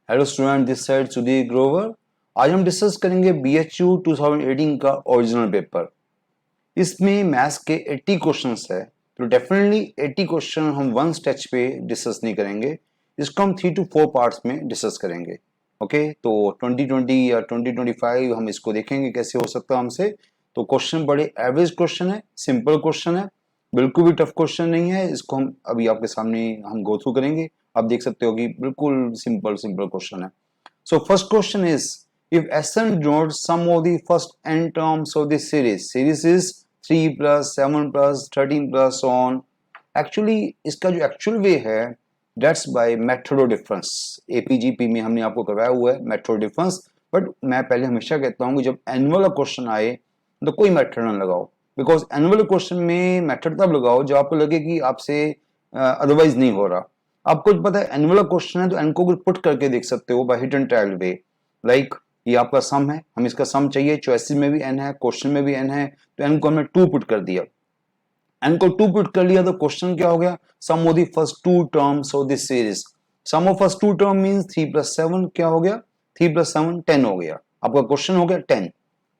Hello student, this side Sudhir Grover. आज हम discuss करेंगे BHU 2018 का ओरिजिनल पेपर। इसमें मैथ्स के 80 क्वेश्चंस है, तो डेफिनेटली 80 क्वेश्चन हम वन स्टेच पे डिस्कस नहीं करेंगे। इसको हम 3 to 4 पार्ट्स में डिस्कस करेंगे। ओके, तो 2020 या 2025 हम इसको देखेंगे कैसे हो सकता है हमसे। तो क्वेश्चन बड़े एवरेज क्वेश्चन है, सिंपल क्वेश्चन है, बिल्कुल भी टफ क्वेश्चन नहीं है। इसको हम अभी आपके सामने हम गो थ्रू करेंगे। आप देख सकते हो कि बिल्कुल सिंपल सिंपल क्वेश्चन है। So first question is, if Sn denotes sum of the first n terms of the series is 3 plus 7 plus 13 plus so on. Actually इसका जो actual way है, that's by method of difference. APGP में हमने आपको करवाया हुआ है method of difference, but मैं पहले हमेशा कहता हूँ कि जब n वाला क्वेश्चन आए तो कोई मेथड ना लगाओ, बिकॉज n वाले क्वेश्चन में मेथड तब लगाओ जब आपको लगे कि आपसे अदरवाइज नहीं हो रहा। आपको पता है एन वाला क्वेश्चन है तो एन को पुट करके देख सकते हो by hit and trial way. Like ये आपका सम है, हम इसका सम चाहिए, चॉइसेस में भी एन है, क्वेश्चन में भी एन है, तो एन को हमने 2 पुट कर दिया। एन को 2 पुट कर लिया तो क्वेश्चन क्या हो गया, sum of the first 2 terms of this series. Sum of first 2 term means 3 plus 7 क्या हो गया, 3 plus 7 10 हो गया। आपका क्वेश्चन हो गया 10।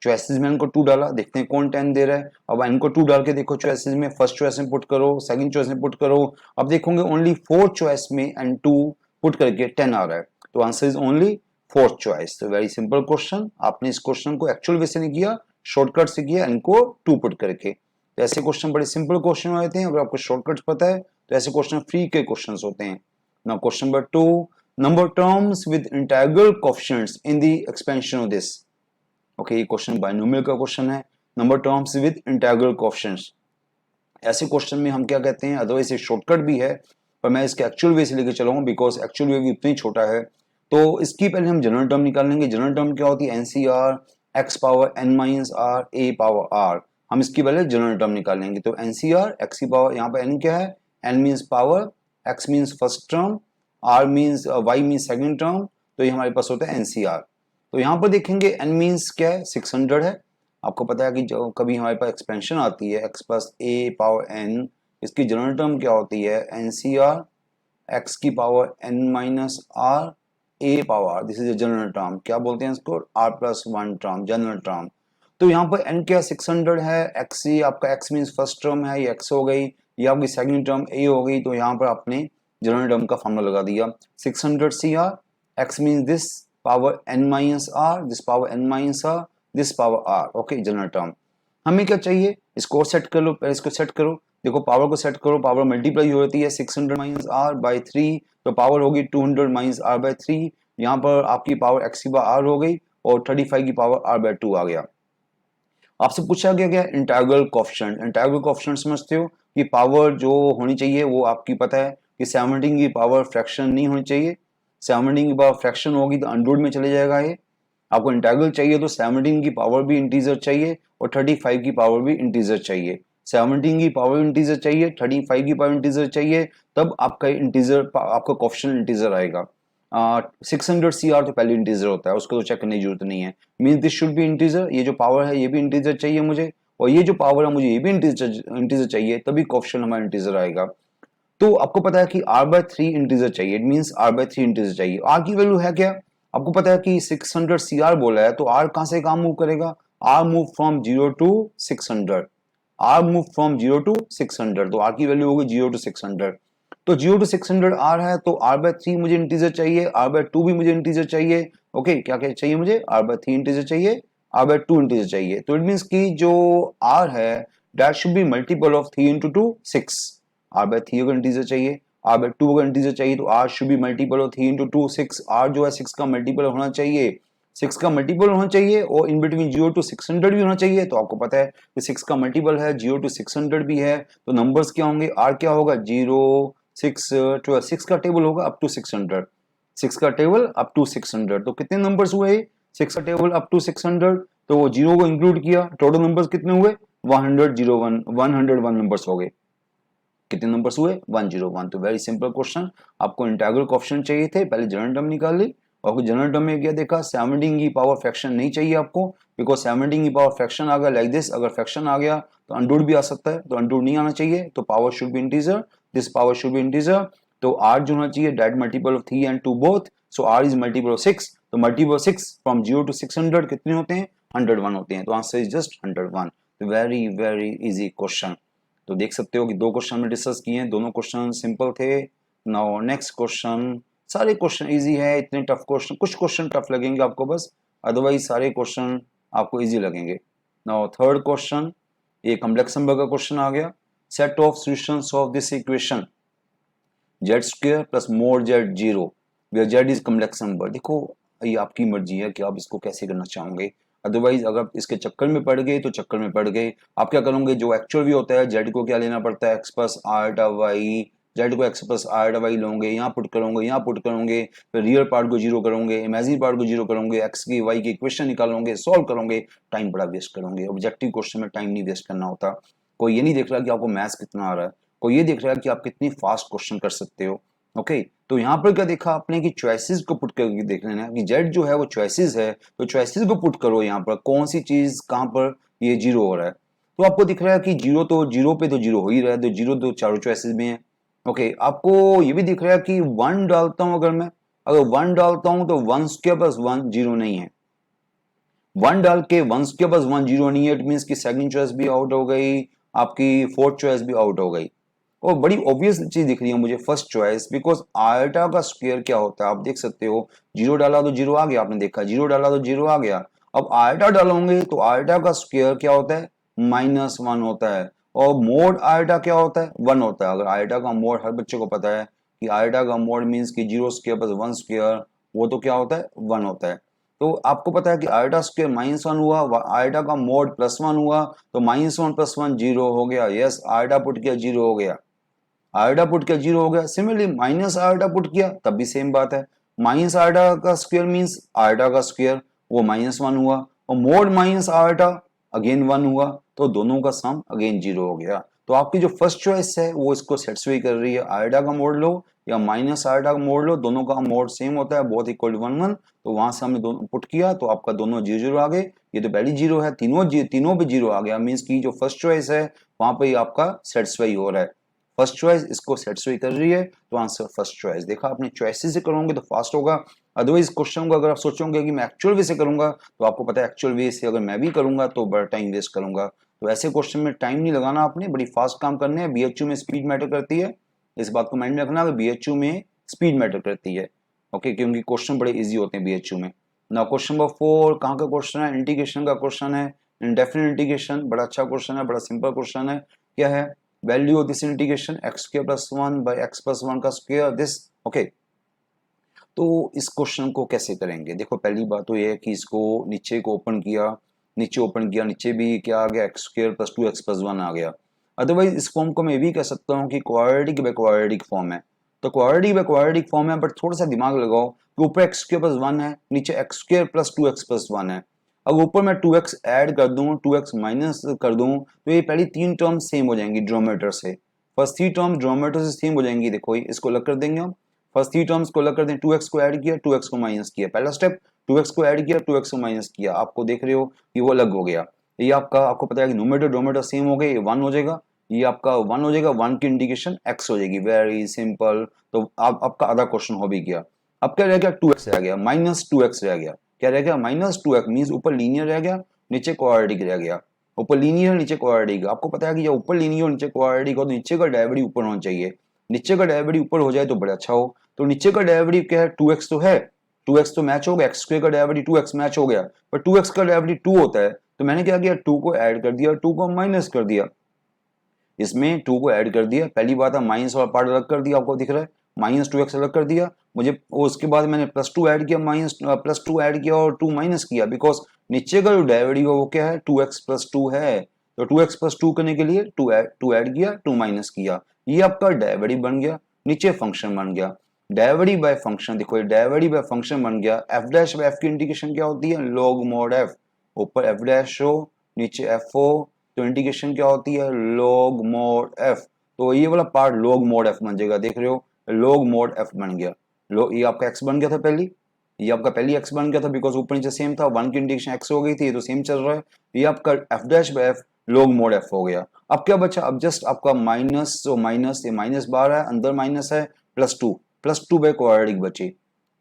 चॉइसेस में इनको 2 डाला, देखते हैं कौन 10 दे रहा है। अब इनको 2 डाल के देखो चॉइसेस में, फर्स्ट चॉइस में पुट करो, सेकंड चॉइस में पुट करो। अब देखोगे ओनली 4 चॉइस में एंड 2 पुट करके 10 आ रहा है, तो answer is only 4th choice. तो वेरी सिंपल क्वेश्चन। आपने इस क्वेश्चन को एक्चुअल वे से नहीं किया, शॉर्टकट से किया, इनको 2 पुट करके। तो ऐसे क्वेश्चन बड़े सिंपल क्वेश्चन होते हैं। अगर आपको शॉर्टकट पता है तो ऐसे क्वेश्चन फ्री के क्वेश्चन होते हैं। Now question number 2, number terms with integral coefficients in the expansion of this. Okay, ये क्वेश्चन बायनोमियल का क्वेश्चन है। Number terms with integral coefficients, ऐसे क्वेश्चन में हम क्या कहते हैं, अदरवाइज ये शॉर्टकट भी है पर मैं इसके एक्चुअल वे से लेकर चलाऊंगा बिकॉज एक्चुअल वे भी उतना ही छोटा है। तो इसकी पहले हम जनरल टर्म निकालेंगे। जनरल टर्म क्या होती है, NCR x power n minus r a power r। हम इसकी पहले जनरल टर्म निकालेंगे। तो NCR x की पावर, यहाँ पर n क्या है, n means power, x means first term, r means y means second term, तो ये हमारे पास होता है NCR। तो यहाँ पर देखेंगे n मीन्स क्या है, 600 है। आपको पता है कि जो कभी हमारे पास एक्सपेंशन आती है x plus a power n, इसकी जनरल टर्म क्या होती है, NCR x की power n minus r a power, this is a general term. क्या बोलते हैं इसको, r plus 1 term, general term. तो यहाँ पर n क्या 600 है, x ये आपका x मीन्स फर्स्ट टर्म है, ये x हो गई, ये आपकी सेकंड टर्म a हो गई। तो यहाँ पर आपने जनरल टर्म का फॉर्मूला लगा दिया, 600 CR, x means this power n minus r, this power n minus r, this power r। Okay, general term. हमें क्या चाहिए, इसको सेट कर लो, पहले इसको सेट करो। देखो पावर को सेट करो, पावर मल्टीप्लाई हो जाती है 600 माइनस आर बाई 3, तो पावर होगी 200 माइनस आर बाई 3। यहाँ पर आपकी पावर एक्स की पावर आर हो गई और 35 की पावर आर बाई 2 आ गया। आपसे पूछा गया क्या, इंटीग्रल कोएफिशिएंट। इंटीग्रल कोएफिशिएंट समझते हो कि पावर जो होनी चाहिए वो आपकी पता है कि 17 की पावर फ्रैक्शन नहीं होनी चाहिए। 17 की पावर फ्रैक्शन होगी तो अंडररूट में चले जाएगा ये। आपको इंटीग्रल चाहिए तो 17 की पावर भी इंटीजर चाहिए और 35 की पावर भी इंटीजर चाहिए। 17 की पावर इंटीजर चाहिए, 35 की पावर इंटीजर चाहिए, तब आपका इंटीजर, आपका कोएफिशिएंट इंटीजर आएगा। 600 CR तो पहले इंटीजर होता है, उसको तो चेक करने की जरूरत नहीं है। Means this should be integer, ये जो पावर है ये भी इंटीजर चाहिए मुझे, और ये जो पावर है मुझे ये भी इंटीजर चाहिए, तभी कोएफिशिएंट हमारा इंटीजर आएगा। तो आपको पता है कि r बाय 3 इंटीजर चाहिए, it means r by 3 integer चाहिए। r की वैल्यू है क्या, आपको पता है कि 600 CR बोला है, तो r कहां से कहां मूव करेगा, r move from 0 to 600, r move from 0 to 600, तो r की वैल्यू होगी 0 टू 600। तो 0 टू 600 r है, तो r बाय 3 मुझे इंटीजर चाहिए, r बाय 2 भी मुझे इंटीजर चाहिए। ओके, क्या क्या चाहिए मुझे, r बाय 3 इंटीजर चाहिए, r बाय 2 इंटीजर चाहिए। तो इट मींस कि जो r है that should be multiple of 3 into 2 6। r by 3 अगर इंटीजर चाहिए, r बाय 2 अगर इंटीजर चाहिए, तो r should be multiple of 3 into 2 6। r जो है 6 का मल्टीपल होना चाहिए, 6 का मल्टीपल होना चाहिए, और इन बिटवीन 0 टू 600 भी होना चाहिए। तो आपको पता है कि 6 का मल्टीपल है, 0 टू 600 भी है, तो नंबर्स क्या होंगे, r क्या होगा 0 6 12, 6 का टेबल होगा अप टू 600, 6 का टेबल अप टू 600। तो कितने नंबर्स हुए, 6 का टेबल अप टू 600, तो वो 0 को इंक्लूड किया, टोटल नंबर्स कितने हुए 101 नंबर्स हो गए। कितने नंबर्स हुए 101। तो वेरी सिंपल क्वेश्चन, आपको इंटीग्रल कोएफिशिएंट चाहिए थे, पहले जनरल टर्म निकाल ली, और जनरल टर्म में क्या देखा, 17 की पावर फ्रैक्शन नहीं चाहिए आपको, बिकॉज 17 की पावर फ्रैक्शन आ गया लाइक दिस। अगर फ्रैक्शन आ गया तो अंडररूट भी आ सकता है, तो अंडररूट नहीं आना चाहिए, तो power should be integer, this power should be integer. तो r जो होना चाहिए direct multiple of 3 and 2 both, so r is multiple of 6, तो मल्टीपल ऑफ 6 फ्रॉम 0 to 600 कितने होते हैं, 101 होते हैं, तो answer is just 101। Very very easy question. तो देख सकते हो कि दो क्वेश्चन में डिस्कस किए हैं, दोनों क्वेश्चन सिंपल थे। नाउ नेक्स्ट क्वेश्चन, सारे क्वेश्चन इजी है, इतने टफ क्वेश्चन, कुछ क्वेश्चन टफ लगेंगे आपको बस, अदरवाइज सारे क्वेश्चन आपको इजी लगेंगे। नाउ थर्ड क्वेश्चन, ये कॉम्प्लेक्स नंबर का क्वेश्चन आ गया। Set of solutions of this equation Z square plus mod Z zero where Z is complex number. देखो ये आपकी मर्जी है कि आप इसको कैसे करना चाहोगे, अदरवाइज अगर इसके चक्कर में पड़ गए तो चक्कर में पड़ गए। आप क्या करोगे, जो एक्चुअल भी होता है जेड को क्या लेना पड़ता है, एक्स प्लस आर्टा वाई, जेड को एक्स प्लस आर्टा वाई लोगे, यहाँ पुट करोगे, यहाँ पुट करोगे, फिर रियल पार्ट को जीरो करोगे, इमेजिनरी पार्ट को जीरो करोगे, एक्स की वाई की इक्वेशन निकालोगे, सॉल्व करोगे, टाइम बड़ा वेस्ट करोगे। ऑब्जेक्टिव क्वेश्चन में टाइम नहीं वेस्ट करना होता। कोई ये नहीं देख रहा कि आपको मैथ्स कितना आ रहा है, कोई ये देख रहा है कि आप कितनी फास्ट क्वेश्चन कर सकते हो। ओके तो यहाँ पर क्या देखा आपने कि चॉइसेस को पुट करके देख लेना कि जेड जो है वो चॉइसेस है, तो चॉइसेस को पुट करो, यहाँ पर कौन सी चीज कहाँ पर ये जीरो हो रहा है। तो आपको दिख रहा है कि जीरो तो जीरो पे तो जीरो हो ही रहा है, तो जीरो तो चारों चॉइसेस में है। ओके आपको ये भी दिख रहा है कि वन डालता हूं, अगर वन डालता हूं तो one square plus one zero नहीं है, वन डाल के one square plus one zero नहीं है, इट मीन्स की सेकंड चॉइस भी आउट हो गई, आपकी फोर्थ चॉइस भी आउट हो गई। और बड़ी ऑब्वियस चीज दिख रही है मुझे फर्स्ट चॉइस, बिकॉज आयटा का स्क्वायर क्या होता है आप देख सकते हो, जीरो डाला तो जीरो आ गया, आपने देखा जीरो डाला तो जीरो आ गया। अब आयटा डालोगे तो आयटा का स्क्वायर क्या होता है, माइनस वन होता है, और मोड आयटा क्या होता है, वन होता है। अगर आयटा का मोड हर बच्चे को पता है कि आयटा का मोड मीन्स की zero square plus one square, वो तो क्या होता है, वन होता है। तो आपको पता है कि आयटा स्क्वायर माइनस वन हुआ, आयटा का मोड प्लस वन हुआ, तो minus one plus one zero हो गया, यस आयटा पुट किया जीरो हो गया, आयटा पुट किया जीरो हो गया। सिमिलरली माइनस आयटा पुट किया तब भी सेम बात है, माइनस आयटा का स्क्वायर मींस आयटा का स्क्वायर, वो माइनस वन हुआ, और mode minus eta again one हुआ, तो दोनों का सम अगेन जीरो हो गया। तो आपकी जो फर्स्ट चॉइस है वो इसको सेटिस्फाई कर रही है, आयटा का मोड लो या माइनस आयटा का मोड लो, दोनों का मोड सेम होता है, बहुत इक्वल टू वन वन, तो वहां से हमने दोनों पुट किया तो आपका दोनों जीरो जीरो आ गए। ये तो पहली जीरो है, तीनों पे जीरो आ गया, मीन्स की जो फर्स्ट चॉइस है वहां पे आपका सेटिस्फाई हो रहा है, फर्स्ट चॉइस इसको सेटिस्फाई कर रही है, तो आंसर फर्स्ट चॉइस। देखा आपने चॉइसेस से करोगे तो फास्ट होगा, अदरवाइज क्वेश्चन को अगर आप सोचोगे कि मैं एक्चुअल वे से करूंगा तो आपको पता है एक्चुअल वे से अगर मैं भी करूंगा तो बड़ा टाइम वेस्ट करूंगा। तो ऐसे क्वेश्चन में टाइम नहीं लगाना, आपने बड़ी फास्ट काम करने हैं। बीएचयू में स्पीड मैटर करती है, इस बात को माइंड में रखना, बीएचयू में स्पीड मैटर करती है। ओके क्योंकि क्वेश्चन बड़े इजी होते हैं बीएचयू में। ना क्वेश्चन नंबर 4 कहाँ का क्वेश्चन है, इंटीग्रेशन का क्वेश्चन है, इंडेफिनिट इंटीग्रेशन, बड़ा अच्छा क्वेश्चन है, बड़ा सिंपल क्वेश्चन है। क्या है, value of this integration x square plus one by X plus one का स्क्वायर दिस। ओके तो इस क्वेश्चन को कैसे करेंगे, देखो पहली बात तो ये है कि इसको नीचे को ओपन किया, नीचे भी क्या आ गया, X square plus two X plus one आ गया। अदरवाइज इस फॉर्म को मैं भी कह सकता हूँ कि क्वाड्रेटिक बाय क्वाड्रेटिक फॉर्म है, तो क्वाड्रेटिक बाय क्वाड्रेटिक फॉर्म है, बट थोड़ा सा दिमाग लगाओ कि ऊपर एक्स स्क्वायर प्लस वन है, नीचे x square plus two X plus one है। अब ऊपर मैं 2x ऐड कर दूं, 2x माइनस कर दूं, तो ये पहली तीन टर्म सेम हो जाएंगी ड्रोमेटर से, फर्स्ट थ्री टर्म ड्रोमेटर से सेम हो जाएंगी। देखो इसको अलग कर देंगे हम, फर्स्ट थ्री टर्म्स को अलग कर दें, 2x को ऐड किया 2x को माइनस किया, पहला स्टेप 2x को ऐड किया 2x को माइनस किया, आपको देख रहे हो कि वो अलग हो गया। ये आपको पता है कि न्यूमरेटर डोमेटर सेम हो गए, ये 1 हो जाएगा, ये आपका 1 हो जाएगा, 1 की इंडिकेशन x हो जाएगी, वेरी सिंपल। तो आपका आधा क्वेश्चन हो भी गया। अब क्या रह गया, 2x रह गया, माइनस 2x रह गया, क्या रह गया, माइनस 2x मींस ऊपर लीनियर रह गया, नीचे क्वाड्रेटिक रह गया, ऊपर लीनियर नीचे क्वाड्रेटिक। आपको पता है कि जब ऊपर लीनियर नीचे क्वाड्रेटिक हो तो नीचे का डेरिवेटिव ऊपर होना चाहिए, नीचे का डेरिवेटिव ऊपर हो जाए तो बड़ा अच्छा हो। तो नीचे का डेरिवेटिव क्या है, 2x तो है, 2x तो मैच हो गया, एक्स स्क्वायर का डेरिवेटिव 2x मैच हो गया, पर 2x का डेरिवेटिव 2 होता है, तो मैंने क्या किया, 2 को ऐड कर दिया, 2 को माइनस कर दिया, इसमें 2 को ऐड कर दिया। पहली बात है माइनस वाला पार्ट अलग कर दिया, आपको दिख रहा है माइनस 2x अलग कर दिया मुझे, उसके बाद मैंने प्लस 2 ऐड किया, माइनस प्लस 2 ऐड किया और 2 माइनस किया, बिकॉज नीचे का जो डेरिवेटिव है वो क्या है, 2x प्लस 2 है, तो 2x प्लस 2 करने के लिए 2 ऐड किया 2 माइनस किया, ये आपका डेरिवेटिव बन गया, नीचे फंक्शन बन गया, डेरिवेटिव बाय फंक्शन। देखो ये डेरिवेटिव बाय फंक्शन बन गया। एफ डैश बाय एफ की इंटीग्रेशन क्या होती है, लॉग मॉड एफ, ऊपर एफ डैश हो नीचे एफ हो, तो इंटीग्रेशन क्या होती है, लॉग मॉड एफ, तो ये वाला पार्ट लॉग मॉड एफ बन जाएगा, देख रहे हो लॉग मॉड एफ बन गया। ये आपका एक्स बन गया था पहली, ये आपका पहली एक्स बन गया था, बिकॉज ऊपर नीचे सेम था, 1 की इंटीग्रेशन एक्स हो गई थी, ये तो सेम चल रहा है, ये आपका F dash by F log mod F हो गया। अब क्या बचा, अब जस्ट आपका माइनस, तो माइनस, ये माइनस बाहर है, अंदर माइनस है, प्लस टू बाई क्वाड्रेटिक बची,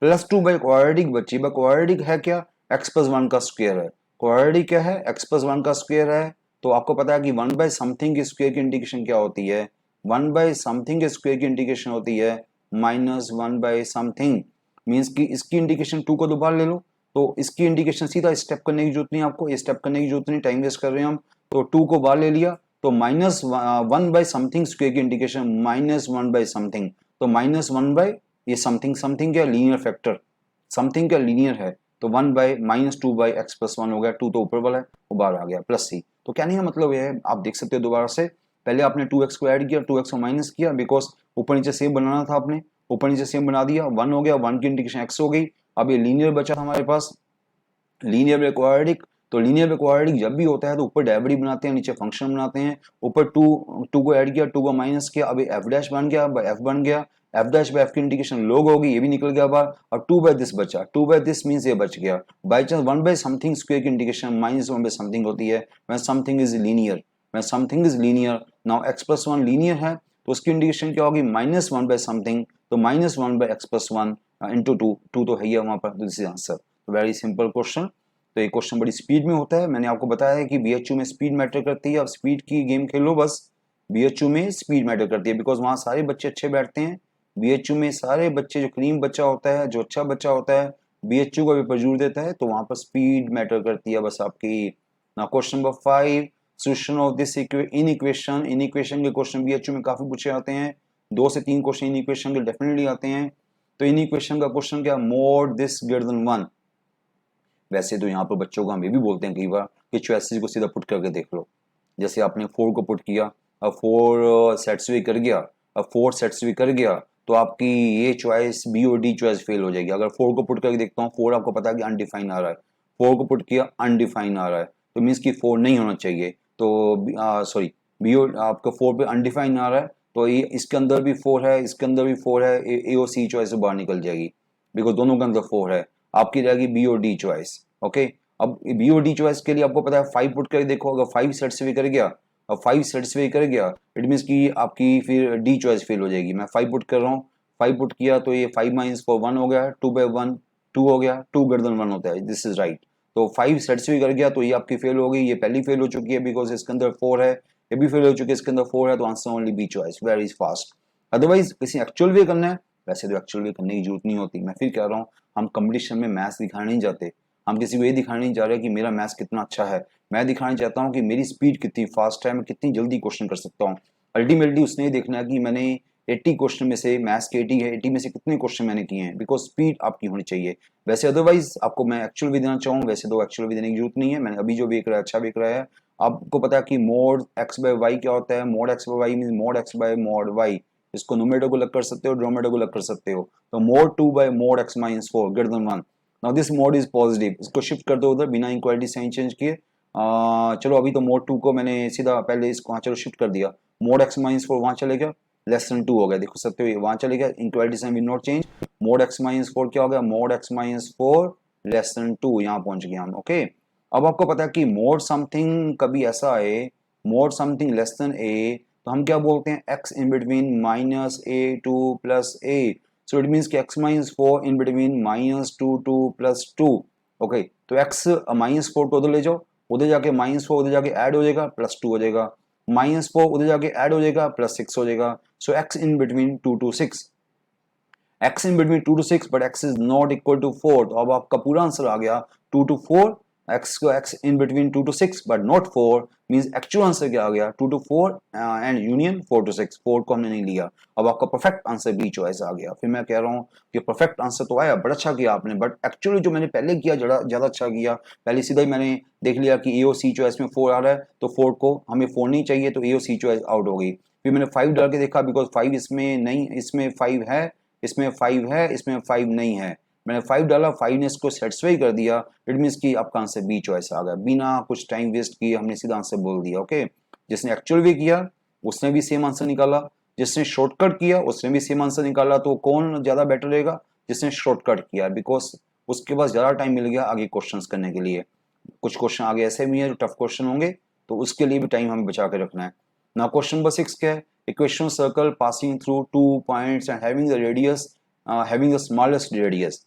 प्लस टू बाई क्वाड्रेटिक बची। बाई क्वाड्रेटिक है क्या, एक्स प्लस वन का स्क्वायर है। क्वाड्रेटिक क्या है, एक्स प्लस वन का स्क्वायर है। तो आपको पता है कि वन बाई समथिंग के स्क्वायर की इंडिकेशन क्या होती है, वन बाई समथिंग के स्क्वायर की इंडिकेशन होती है minus one by something. Means कि इसकी इंडिकेशन टू को दोबारा ले लो, तो इसकी इंडिकेशन सीधा स्टेप करने की जरूरत नहीं आपको, ये स्टेप करने की जरूरत नहीं, टाइम वेस्ट कर रहे हैं हम। तो टू को बाहर ले लिया, तो minus one by something square की indication minus one by something. तो माइनस वन बाई ये समथिंग, समथिंग क्या लीनियर फैक्टर, समथिंग क्या लीनियर है, तो one by minus two by X plus one हो गया, टू तो ऊपर वाला है वो बाहर आ गया, प्लस सी। तो कहने का मतलब ये है, आप देख सकते हो दोबारा से, पहले आपने 2x को ऐड किया, 2x को माइनस किया, बिकॉज ऊपर नीचे सेम बनाना था आपने, ऊपर नीचे सेम बना दिया, वन हो गया, वन की इंडिकेशन x हो गई। अब ये लीनियर बचा हमारे पास, लीनियर बाय क्वाड्रेटिक। तो लीनियर बाय क्वाड्रेटिक जब भी होता है तो ऊपर डेरिवेटिव बनाते हैं, नीचे फंक्शन बनाते हैं। ऊपर टू को ऐड किया, टू को माइनस किया, अब एफ डैश बन गया, एफ बन गया, एफ डैश बाय एफ की इंडिकेशन लोग होगी, ये भी निकल गया बाहर। और टू बाय दिस बचा, टू बाय दिस मींस ये बच गया। By chance one by something square की indication minus one by something होती है when something is linear, when something is linear. Now X plus one linear है तो उसकी इंडिकेशन क्या होगी, माइनस वन बाय समथिंग, तो minus one bye x plus one into two, two तो है ही वहां पर, this is answer. Very simple question. तो ये क्वेश्चन बड़ी स्पीड में होता है, मैंने आपको बताया है कि बीएचयू में स्पीड मैटर करती है। अब स्पीड की गेम खेलो बस, बीएचयू में स्पीड मैटर करती है बिकॉज वहां सारे बच्चे अच्छे बैठते हैं। बीएचयू में सारे बच्चे, जो क्रीम बच्चा होता है, जो अच्छा बच्चा होता है, बीएचयू का पेपर जरूर देता है, तो वहां पर स्पीड मैटर करती है बस आपकी। ना question number 5, solution of this in equation. In equation के क्वेश्चन बीएचयू में काफी पूछे आते हैं, 2 से 3 क्वेश्चन इन इक्वेशन के डेफिनेटली आते हैं। तो इन इक्वेशन का क्वेश्चन क्या, मोड दिस ग्रेटर देन 1। वैसे तो यहाँ पर बच्चों को हम ये भी बोलते हैं कई बार कि चॉइसेस को सीधा पुट करके देख लो। जैसे आपने 4 को पुट किया, अब 4 सेटिस्फाई कर गया, अब 4 सेटिस्फाई कर गया, तो आपकी ये चॉइस बी और डी चॉइस फेल हो जाएगी। अगर 4 को पुट करके देखता हूँ, 4 आपको पता है कि अनडिफाइन आ रहा है, 4 को पुट किया अनडिफाइन आ रहा है, तो मीन्स कि 4 नहीं होना चाहिए। तो सॉरी, बी और आपका 4 पे अनडिफाइन आ रहा है, तो ये इसके अंदर भी 4 है, इसके अंदर भी 4 है, ए और सी चॉइस से बाहर निकल जाएगी बिकॉज दोनों के अंदर 4 है। आपकी रहेगी बी और डी चॉइस। ओके, अब बी और डी चॉइस के लिए आपको पता है 5 पुट करके देखो, अगर 5 सेटिस्फाई कर गया, अब 5 सेटिस्फाई कर गया, इट मीन्स कि आपकी फिर डी चॉइस फेल हो जाएगी। मैं 5 पुट कर रहा हूँ, 5 पुट किया तो ये 5 माइनस 4 1 हो गया, 2 बाई 1 2 हो गया, 2 ग्रेटर देन 1 होता है, दिस इज राइट। तो 5 सेटिस्फाई कर गया तो ये आपकी फेल हो गई, ये पहली फेल हो चुकी है बिकॉज इसके अंदर 4 है, ये भी फेल हो चुकी है, इसके अंदर 4 है, तो answer only B choice, very fast. Otherwise किसी एक्चुअल वे करना है, वैसे तो एक्चुअल वे करने की जरूरत नहीं होती। मैं फिर कह रहा हूँ, हम कंपटीशन में मैथ्स दिखाने नहीं जाते, हम किसी को ये दिखाने नहीं जा रहे कि मेरा मैथ्स कितना अच्छा है। मैं दिखाना चाहता हूँ कि मेरी स्पीड कितनी फास्ट है, मैं कितनी जल्दी क्वेश्चन कर सकता हूँ। अल्टीमेटली उसने ये देखना है कि मैंने 80 क्वेश्चन में से, मैथ्स के 80 है, 80 में से कितने क्वेश्चन मैंने किए हैं, बिकॉज स्पीड आपकी होनी चाहिए। वैसे अदरवाइज आपको मैं एक्चुअल भी देना चाहूँ, वैसे तो एक्चुअल भी देने की जरूरत नहीं है, मैंने अभी जो भी रहा है अच्छा भी रहा है। आपको पता है कि मोड एक्स बाय वाई क्या होता है, mod X by Y mean mod X by mod Y. इसको न्यूमरेटर को अलग कर सकते हो, डिनोमिनेटर को अलग कर सकते हो। तो mod 2 by mod X minus 4 greater than 1। Now this mod is positive, इसको शिफ्ट कर दो उधर बिना इक्वालिटी साइन चेंज किए। चलो अभी तो मोड 2 को मैंने सीधा पहले इसको चलो शिफ्ट कर दिया, मोड एक्स माइनस 4 वहां चले गया, लेस देन 2 हो गया, देखो सकते हो वहां चले गया, equality sign will not change. Mod X minus 4 क्या हो गया, mod X minus 4 less than 2, यहाँ पहुंच गया हम। ओके, अब आपको पता है कि मोड समथिंग कभी ऐसा आए, मोड समथिंग लेस देन ए, तो हम क्या बोलते हैं, x in between minus A two plus A. So it means कि x minus 4 in between minus 2 2 plus 2। Okay, तो x माइनस 4 को उधर ले जाओ, उधर जाके माइनस 4 उधर जाके ऐड हो जाएगा, प्लस 2 हो जाएगा, माइनस 4 उधर जाके ऐड हो जाएगा, प्लस 6 हो जाएगा। So x in between 2 to 6, x in between 2 to 6 but x is not equal to 4। तो अब आपका पूरा आंसर आ गया 2 to 4, x in between 2 to 6 but not 4, means actual answer क्या आ गया, 2 to 4 एंड यूनियन 4 to 6, 4 को हमने नहीं लिया। अब आपका परफेक्ट आंसर बी चॉइस आ गया। फिर मैं कह रहा हूँ कि परफेक्ट आंसर तो आया, बड़ा अच्छा किया आपने, बट एक्चुअली जो मैंने पहले किया ज्यादा अच्छा किया। पहले सीधा ही मैंने देख लिया कि ए और सी चॉइस में 4 आ रहा है, तो 4 को हमें 4 नहीं चाहिए, तो ए और सी चॉइस आउट हो गई। फिर मैंने 5 डाल के देखा, बिकॉज 5 इसमें नहीं, इसमें 5 है, इसमें 5 है, इसमें 5 नहीं है, मैंने 5 डाला, 5 ने इसको सेटिस्फाई कर दिया, इट मींस कि आपका आंसर बी चॉइस आ गया। बिना कुछ टाइम वेस्ट किए हमने सीधा आंसर बोल दिया। ओके, जिसने एक्चुअल वे किया उसने भी सेम आंसर निकाला, जिसने शॉर्टकट किया उसने भी सेम आंसर निकाला। तो कौन ज्यादा बेटर रहेगा, जिसने शॉर्टकट किया, बिकॉज उसके पास ज्यादा टाइम मिल गया आगे क्वेश्चंस करने के लिए। कुछ क्वेश्चन आगे ऐसे भी हैं जो टफ क्वेश्चन होंगे, तो उसके लिए भी टाइम हमें बचा के रखना है। ना क्वेश्चन नंबर 6 क्या है, equation circle passing through 2 points and having the radius having the smallest radius.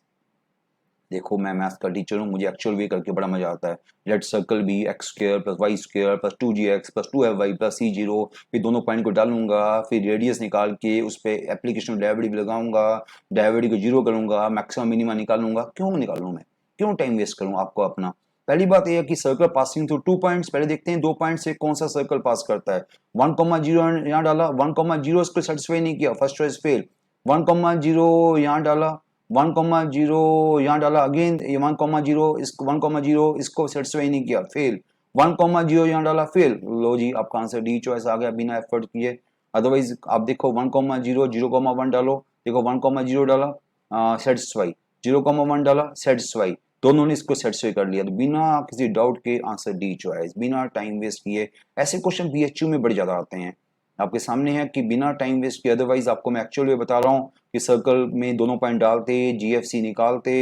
देखो मैं मैथ का टीचर हूँ, मुझे एक्चुअल वे करके बड़ा मजा आता है। Let circle be X square plus Y square plus 2gx plus 2fy plus c0, फिर दोनों पॉइंट को डालूंगा, फिर रेडियस निकाल के उस पर एप्लीकेशन डेरिवेटिव लगाऊंगा, डेरिवेटिव को जीरो करूंगा, मैक्सिमम मिनिमा निकालूंगा। क्यों निकालूं मैं, क्यों टाइम वेस्ट करूं आपको अपना। पहली बात यह है कि सर्कल पासिंग थ्रू 2 पॉइंट्स, पहले देखते हैं 2 पॉइंट से कौन सा सर्कल पास करता है। 1,0 यहाँ डाला, 1,0 इसको सेटिस्फाई नहीं किया, फर्स्ट चॉइस फेल। 1,0 यहाँ डाला, 1,0 यहाँ डाला, अगेन 1,0 इसको 1,0 इसको सेटिस्फाई नहीं किया, फेल। 1,0 यहाँ डाला, फेल। लो जी आपका आंसर डी चॉइस आ गया बिना एफर्ट किए। अदरवाइज आप देखो 1,0 0,1 डालो, देखो 1,0 डाला सेटिस्फाई, 0,1 डाला सेटिस्फाई, दोनों ने इसको सेटिस्फाई कर लिया। तो बिना किसी डाउट के आंसर डी चॉइस, बिना टाइम वेस्ट किए। ऐसे क्वेश्चन बीएचयू में बड़े ज्यादा आते हैं, आपके सामने है कि बिना टाइम वेस्ट किए। अदरवाइज आपको मैं एक्चुअली बता रहा हूँ कि सर्कल में दोनों पॉइंट डालते, जीएफसी निकालते,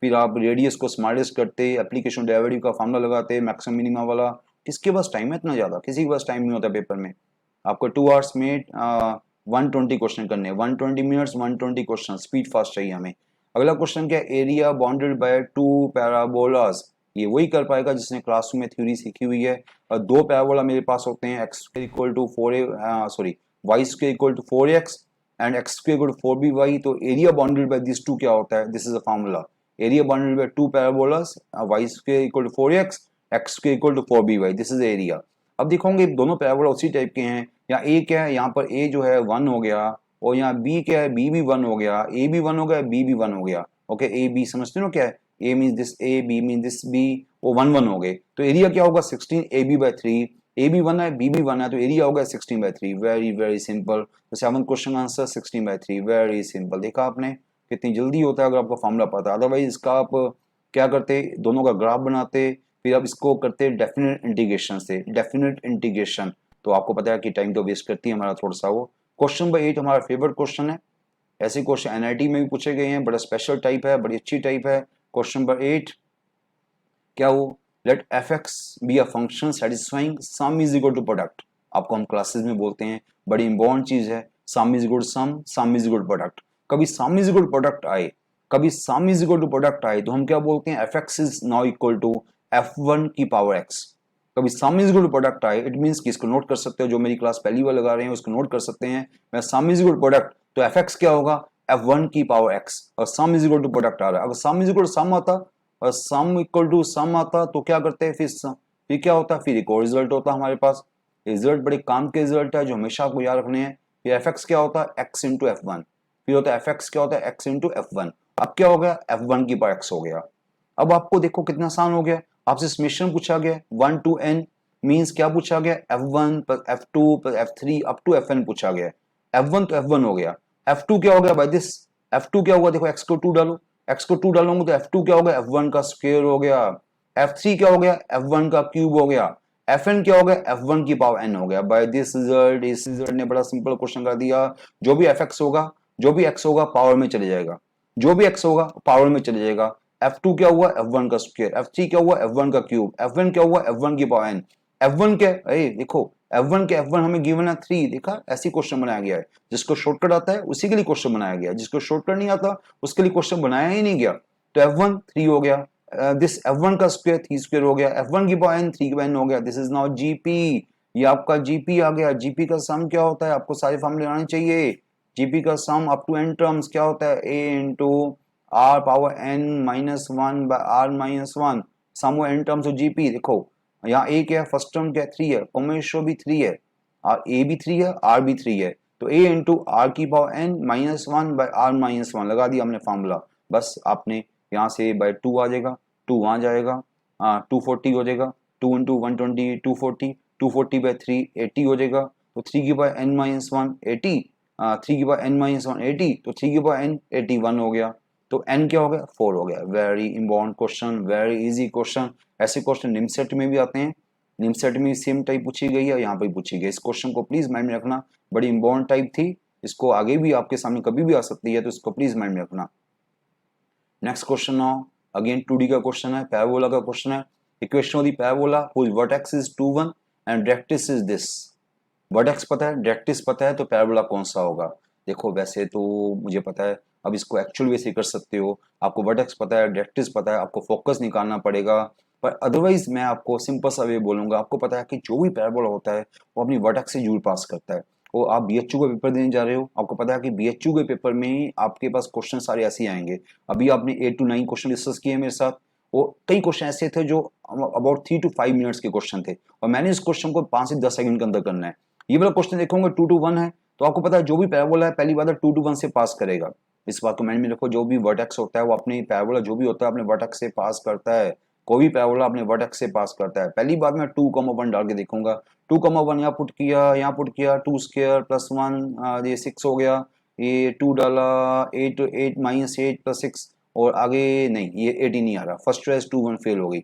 फिर आप रेडियस को स्मॉलेस्ट करते, एप्लीकेशन डेरिवेटिव का फॉर्मूला लगाते, मैक्सिमम मिनिमा वाला। किसके पास टाइम है इतना ज्यादा, किसी के पास टाइम नहीं होता पेपर में। आपको 2 आवर्स में 120 क्वेश्चन करने, 120 मिनट्स 120 क्वेश्चन, स्पीड फास्ट चाहिए हमें। अगला क्वेश्चन क्या, एरिया बाउंडेड बाय 2 पैराबोलास। ये वही कर पाएगा जिसने क्लासरूम में थ्योरी सीखी हुई है। और 2 पैराबोला मेरे पास होते हैं, X equal to 4a sorry Y square equal to 4x and X square equal to 4by। तो area bounded by this two क्या होता है, this is a formula. Area bounded by 2 parabolas, Y square equal to 4x, X square equal to 4by, this is area. अब देखोगे दोनों parabola उसी type के हैं। यहाँ ए क्या है, यहाँ पर ए जो है 1 हो गया, और यहाँ बी क्या है, बी भी 1 हो गया, ए भी 1 हो गया, बी भी 1 हो गया। ओके ए बी समझते हो क्या है, A mean this A, B mean this B, वो 1 1 हो गए। तो एरिया क्या होगा 16 ए बी बाई 3, ए भी 1 है बी भी 1 है, तो एरिया होगा 16/3। Very very simple. तो 7 क्वेश्चन आंसर 16/3, वेरी सिंपल। देखा आपने कितनी जल्दी होता है अगर आपको फॉर्मूला पता है। अदरवाइज इसका आप क्या करते, दोनों का ग्राफ बनाते, फिर आप इसको करते डेफिनेट इंटीग्रेशन से, डेफिनेट इंटीग्रेशन। तो आपको पता है कि टाइम तो वेस्ट करती है हमारा थोड़ा सा वो। क्वेश्चन नंबर 8 हमारा फेवरेट क्वेश्चन है। ऐसे क्वेश्चन एनआईटी में भी पूछे गए हैं, बड़ा स्पेशल टाइप है, बड़ी अच्छी टाइप है। क्वेश्चन नंबर 8 क्या हो, let F X be a function satisfying sum is equal to product. आपको हम क्लासेस में बोलते हैं, बड़ी इंपॉर्टेंट चीज है, sum is equal to sum is equal to product. कभी sum is equal to product आए, कभी sum is equal to product आए, तो हम क्या बोलते हैं, F X is now equal to f1 की पावर x। कभी sum is equal to product आए, इट मींस कि इसको नोट कर सकते हो, जो मेरी क्लास पहली बार लगा रहे हैं उसको नोट कर सकते हैं। मैं sum is equal to product, तो fx क्या होगा, f1 की पावर x, और sum is equal to product आ रहा है। अगर sum is equal to sum आता और सम इक्वल टू सम आता तो क्या करते हैं, फिर क्या होता, फिर एक और रिजल्ट होता हमारे पास। रिजल्ट बड़े काम के रिजल्ट है जो हमेशा आपको याद रखने हैं। फिर एफ एक्स क्या होता है, एक्स इंटू एफ वन, फिर होता है एफ एक्स क्या होता है, एक्स इंटू एफ वन। अब क्या हो गया, एफ वन की पावर एक्स हो गया। अब आपको देखो कितना आसान हो गया, आपसे समेशन पूछा गया 1 to n, मींस क्या पूछा गया, f1 plus f2 plus f3 up to fn पूछा गया। f1 तो f1 हो गया, f2 क्या हो गया, बाय दिस f2 क्या होगा, देखो x को 2 डालो, x को 2 डालोगे तो f2 क्या हो गया, f1 का स्क्वायर हो गया। f3 क्या हो गया, f1 का क्यूब हो गया। fn क्या हो गया, f1 की पावर n हो गया। बाय दिस रिजल्ट, इस रिजल्ट ने बड़ा सिंपल क्वेश्चन कर दिया। जो भी fx होगा, जो भी x होगा पावर में चले जाएगा, जो भी x होगा पावर में चले जाएगा। f2 क्या हुआ, f1 का स्क्वायर, f3 क्या हुआ, f1 का क्यूब, f1 क्या हुआ, f1 की पावर n। f1 क्या है, अरे देखो f1 के f1 हमें गिवन है 3, देखा ऐसी क्वेश्चन बनाया गया है। जिसको शॉर्टकट आता है उसी के लिए क्वेश्चन बनाया गया है, जिसको शॉर्टकट नहीं आता उसके लिए क्वेश्चन बनाया ही नहीं गया। तो f1 3 हो गया, दिस f1 का स्क्वायर 3 स्क्वायर हो गया, f1 की पावर n 3 की पावर n हो गया। दिस इज नाउ जीपी, ये आपका जीपी आ गया। जीपी का सम क्या होता है, आपको सारे फॉर्मूले आने चाहिए। जीपी का sum up to n terms क्या होता है, a into R power n minus 1 by R minus 1, sum N terms of GP. देखो यहाँ a क्या है, फर्स्ट टर्म क्या है 3 है, कॉम्बिनेशन भी 3 है, और a भी 3 है, r भी 3 है। तो a इंटू आर की power n minus 1 by R minus 1 लगा दिया हमने फार्मूला। बस आपने यहाँ से बाय 2 आ जाएगा, 2 वहाँ जाएगा, 240 हो जाएगा, 2 इंटू 120 240, 240 बाय 3 80 हो जाएगा। तो 3 की पावर n माइनस 1 80, 3 की पावर n माइनस 1 80, तो 3 की पावर n 81 हो गया। तो n क्या हो गया, 4 हो गया। Very important question, very easy question. ऐसे क्वेश्चन निमसेट में भी आते हैं, निमसेट में सेम टाइप पूछी गई है, यहाँ पे पूछी गई। इस क्वेश्चन को प्लीज माइंड में रखना, बड़ी इंपॉर्टेंट टाइप थी, इसको आगे भी आपके सामने कभी भी आ सकती है, तो इसको प्लीज माइंड में रखना। Next question now, again 2D का क्वेश्चन है, पैराबोला का क्वेश्चन है। Equation of the parabola whose vertex is 2 1 and rectus is this। Vertex पता है, डायरेक्ट्रिक्स पता है, तो पैराबोला कौन सा होगा? देखो वैसे तो मुझे पता है, अब इसको एक्चुअल वे से कर सकते हो। आपको वर्टेक्स पता है, डायरेक्ट्रिक्स पता है, आपको फोकस निकालना पड़ेगा। पर अदरवाइज मैं आपको सिंपल सा वे बोलूंगा, आपको पता है कि जो भी पैराबोला होता है वो अपनी वर्टेक्स से जरूर पास करता है। वो आप बीएचयू का पेपर देने जा रहे हो, आपको पता है कि बीएचयू के पेपर में आपके पास क्वेश्चन सारे ऐसे ही आएंगे। अभी आपने 8 to 9 क्वेश्चन डिस्कस किए मेरे साथ। वो कई क्वेश्चन ऐसे थे जो अबाउट 3 to 5 मिनट्स के क्वेश्चन थे, और मैंने इस क्वेश्चन को 5 से 10 सेकंड के अंदर करना है। ये वाला क्वेश्चन देखोगे 2 to 1 है, तो आपको पता है जो भी पैराबोला है पहली बात है 2 to 1 से पास करेगा। इस बात को माइंड में रखो, जो भी वर्टेक्स होता है वो अपने पैराबोला जो भी होता है अपने वर्टेक्स से पास करता है। कोई भी पैराबोला अपने वर्टेक्स से पास करता है। पहली बात मैं 2, 1 डाल के देखूंगा। 2, 1 यहाँ पुट किया, यहाँ पुट किया, 2² + 1 ये 6 हो गया। ये 2 डाला, 8 -8 + 6 और आगे नहीं, ये 18 नहीं आ रहा। फर्स्ट चॉइस 2, 1 फेल हो गई।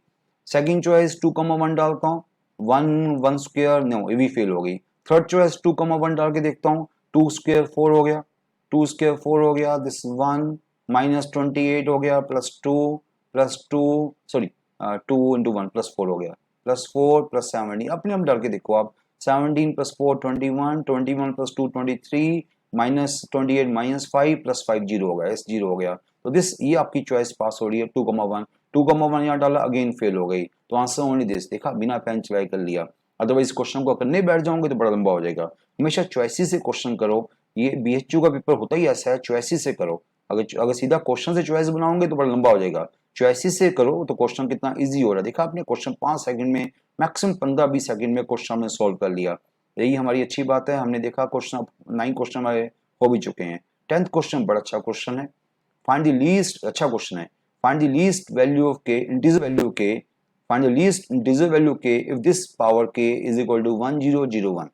सेकंड चॉइस 2, 1 डालता हूँ, 1 नो ये भी फेल हो गई। थर्ड चॉइस 2, 1 डाल के देखता हूँ, 2² 4 हो गया, 2² 4 हो गया, दिस 1 -28 हो गया, +2 सॉरी 2 × 1 +4 हो गया, +4 +17। अपने आप डाल के देखो आप, 17 + 4 21, 21 + 2 23, -28 -5 +5 0 हो गया, इस 0 हो गया। तो दिस ये आपकी चॉइस पास हो रही है 2, 1। 2, 1 यहाँ डाला, अगेन फेल हो गई। तो आंसर ओनली दिस, देखा बिना पेन चलाई कर लिया। अदरवाइज क्वेश्चन को करने बैठ जाओगे तो बड़ा लंबा हो जाएगा। हमेशा चॉइसेस से क्वेश्चन करो। ये बीएचयू का पेपर होता ही ऐसा है, चॉइसेस से करो। अगर सीधा क्वेश्चन से चॉइस बनाओगे तो बड़ा लंबा हो जाएगा। चॉइसेस से करो तो क्वेश्चन कितना इजी हो रहा है। देखा आपने, क्वेश्चन 5 सेकंड में, मैक्सिमम 15-20 सेकंड में क्वेश्चन हमने सोल्व कर लिया। यही हमारी अच्छी बात है। हमने देखा क्वेश्चन 9 क्वेश्चन हमारे हो भी चुके हैं। 10th क्वेश्चन बड़ा अच्छा क्वेश्चन है। फाइंड द लीस्ट, अच्छा क्वेश्चन है। Find the least value of के, इंटीजर वैल्यू के, find the least integer value के इफ दिस पावर के इज इक्वल टू 1001।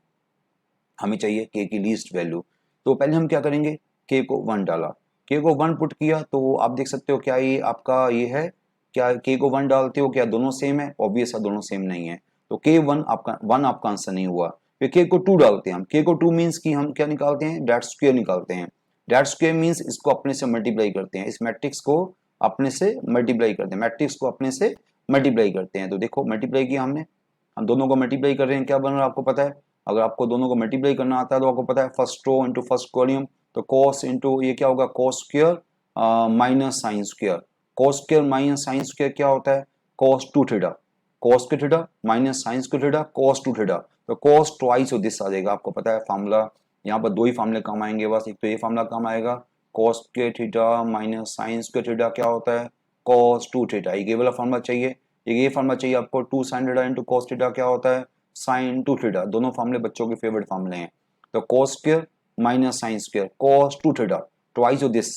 हमें चाहिए के की लीस्ट वैल्यू। तो पहले हम क्या करेंगे, के को 1 डाला, के को 1 पुट किया, तो आप देख सकते हो क्या ये आपका ये है, क्या के को 1 डालते हो क्या दोनों सेम है? ऑब्वियस है दोनों सेम नहीं है, तो के 1 आपका आंसर नहीं हुआ। फिर के को 2 डालते हैं हम। के को 2 मीन्स की हम क्या निकालते हैं, डैट स्क्वायर निकालते हैं। डैट स्क्वायर मीन्स इसको अपने से मल्टीप्लाई करते हैं, इस मैट्रिक्स को अपने से मल्टीप्लाई करते हैं, मैट्रिक्स को अपने से मल्टीप्लाई करते हैं। तो देखो मल्टीप्लाई किया हमने, हम दोनों को मल्टीप्लाई कर रहे हैं, क्या बन रहा है आपको पता है? अगर आपको दोनों को मल्टीप्लाई करना आता है तो आपको पता है first row into first column, तो कॉस इंटू ये क्या होगा, cos square minus sine square. Cos square minus sine square क्या होता है, कॉस 2 थीटा। कॉस के theta minus sine square theta, cos 2 theta. तो कॉस ट्वाइस ऑफ दिस आ जाएगा। आपको पता है फार्मूला, यहाँ पर दो ही फार्मूले काम आएंगे बस। एक तो ये फार्मूला काम आएगा, कॉस के theta minus sine square theta क्या होता है, कॉस 2 थीटा। ये वाला फार्मूला चाहिए, ये फार्मूला चाहिए आपको। 2 sine theta into cos theta क्या होता है, साइन 2 थीटा। दोनों फार्मूले बच्चों के फेवरेट फार्मूले हैं। तो cos square minus sine square, cos 2 theta, twice of this.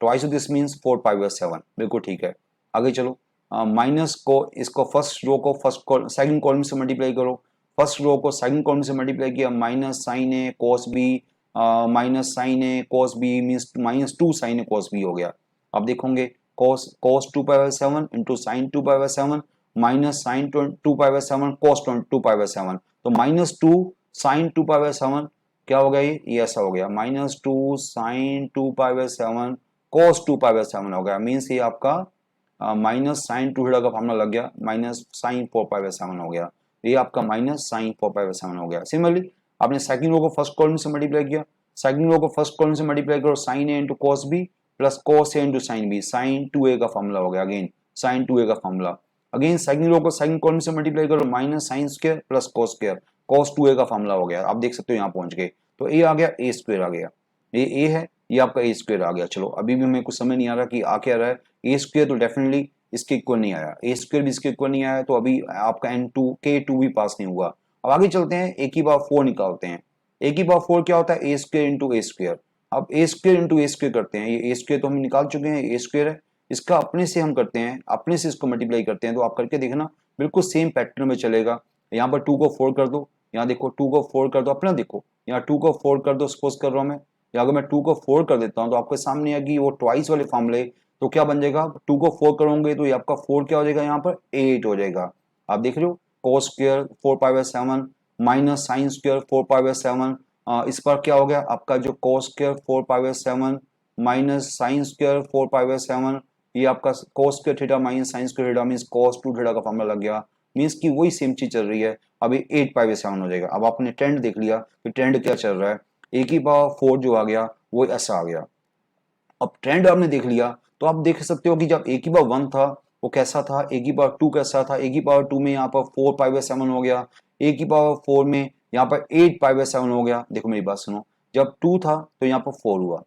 Twice of this means 4π/7। बिल्कुल ठीक है। आगे चलो, माइनस को इसको फर्स्ट रो को फर्स्ट सेकंड कॉलम से मल्टीप्लाई करो। फर्स्ट रो को सेकंड कॉलम से मल्टीप्लाई किया, minus sine A cos B, minus sine A cos B means -2 sine A cos B हो गया। अब देखोगे cos 2π/7 into sine 2π/7 minus sine 2π/7 cos 2π/7। तो -2 साइन 2π/7 क्या हो गया, ये ऐसा हो गया, -2 साइन 2π/7 cos 2π/7 हो गया। मीन्स ये आपका माइनस साइन 2 थीटा का फॉर्मूला लग गया, माइनस साइन 4π/7 हो गया। ये आपका माइनस साइन 4π/7 हो गया। सिमिलरली आपने सेकंड रो को फर्स्ट कॉलम से मल्टीप्लाई किया, सेकंड रो को फर्स्ट कॉलम से मल्टीप्लाई करो, sine A into cos B plus cos a into sine B, sine 2a का फॉर्मूला हो गया। अगेन साइन 2a का फॉर्मूला, अगेन सेकंड रो को सेकंड कॉलम से मल्टीप्लाई करो, minus sine square plus cos square, cos 2a का formula हो गया। आप देख सकते हो यहाँ पहुंच गए। तो a आ गया, a स्क्वायर आ गया, ये a है, ये आपका a स्क्वायर आ गया। चलो अभी भी हमें कुछ समझ नहीं आ रहा कि आ क्या रहा है। a स्क्वायर तो डेफिनेटली इसके इक्वल नहीं आया, a स्क्वायर भी इसके इक्वल नहीं आया, तो अभी आपका n2 k2 भी पास नहीं हुआ। अब आगे चलते हैं, a की पावर 4 निकालते हैं। a की पावर 4 क्या होता है, a square into a square. अब ए स्क्वेयर इंटू ए स्क्वेयर करते हैं, ये ए स्क्वेयर तो हम निकाल चुके हैं, ए स्क्वेयर है, इसका अपने से हम करते हैं, अपने से इसको मल्टीप्लाई करते हैं। तो आप करके देखना बिल्कुल सेम पैटर्न में चलेगा। यहाँ पर 2 को 4 कर दो, यहाँ देखो 2 को 4 कर दो, अपना देखो यहाँ 2 को 4 कर दो, सपोज कर रहा हूँ मैं, या अगर मैं 2 को 4 कर देता हूँ तो आपके सामने आएगी वो ट्वाइस वाले फॉर्मूले। तो क्या बन जाएगा, 2 को 4 करोगे तो ये आपका 4 क्या हो जाएगा, यहाँ पर 8 हो जाएगा। आप देख रहे हो, cos square 4π/7 minus sine square 4π/7, इस पर क्या हो गया आपका जो cos square 4π/7 minus sine square 4π/7, ये आपका cos square theta minus sine square theta means cos 2 theta का फॉर्मूला लग गया, मीन्स कि वही सेम चीज चल रही है। अब ये 8/7 हो जाएगा। अब आपने ट्रेंड देख लिया कि ट्रेंड क्या चल रहा है, ए की पावर 4 जो आ गया वो ऐसा आ गया। अब ट्रेंड आपने देख लिया तो आप देख सकते हो कि जब ए की पावर 1 था वो कैसा था, ए की पावर 2 कैसा था, ए की पावर 2 में यहाँ पर 4/7 हो गया, ए की पावर 4 में यहाँ पर 8/7 हो गया। देखो मेरी बात सुनो, जब 2 था तो यहाँ पर 4 हुआ,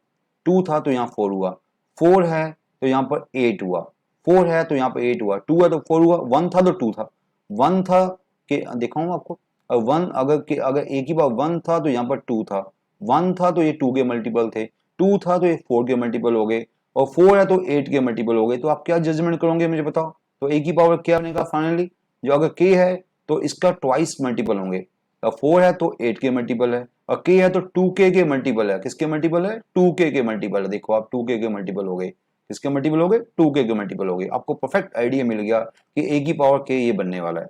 2 था तो यहाँ 4 हुआ, 4 है तो यहाँ पर 8 हुआ, 4 है तो यहाँ पर 8 हुआ, 2 है तो 4 हुआ, 1 था तो 2 था, 1 था कि दिखाऊं आपको, 1 अगर ए की पावर 1 था तो यहाँ पर 2 था, 1 था तो ये 2 के मल्टीपल थे, 2 था तो ये 4 के मल्टीपल हो गए, और 4 है तो 8 के मल्टीपल हो गए। तो आप क्या जजमेंट करोगे मुझे बताओ। तो ए की पावर क्या बनेगा फाइनली, जो अगर के है तो इसका ट्वाइस मल्टीपल होंगे, और 4 है तो 8 के मल्टीपल है, और के है तो 2k के मल्टीपल है। किसके मल्टीपल है, 2k के मल्टीपल है। देखो आप 2k के मल्टीपल हो गए, किसके मल्टीपल हो गए, 2k के मल्टीपल हो गए। आपको परफेक्ट आइडिया मिल गया कि ए की पावर के ये बनने वाला है।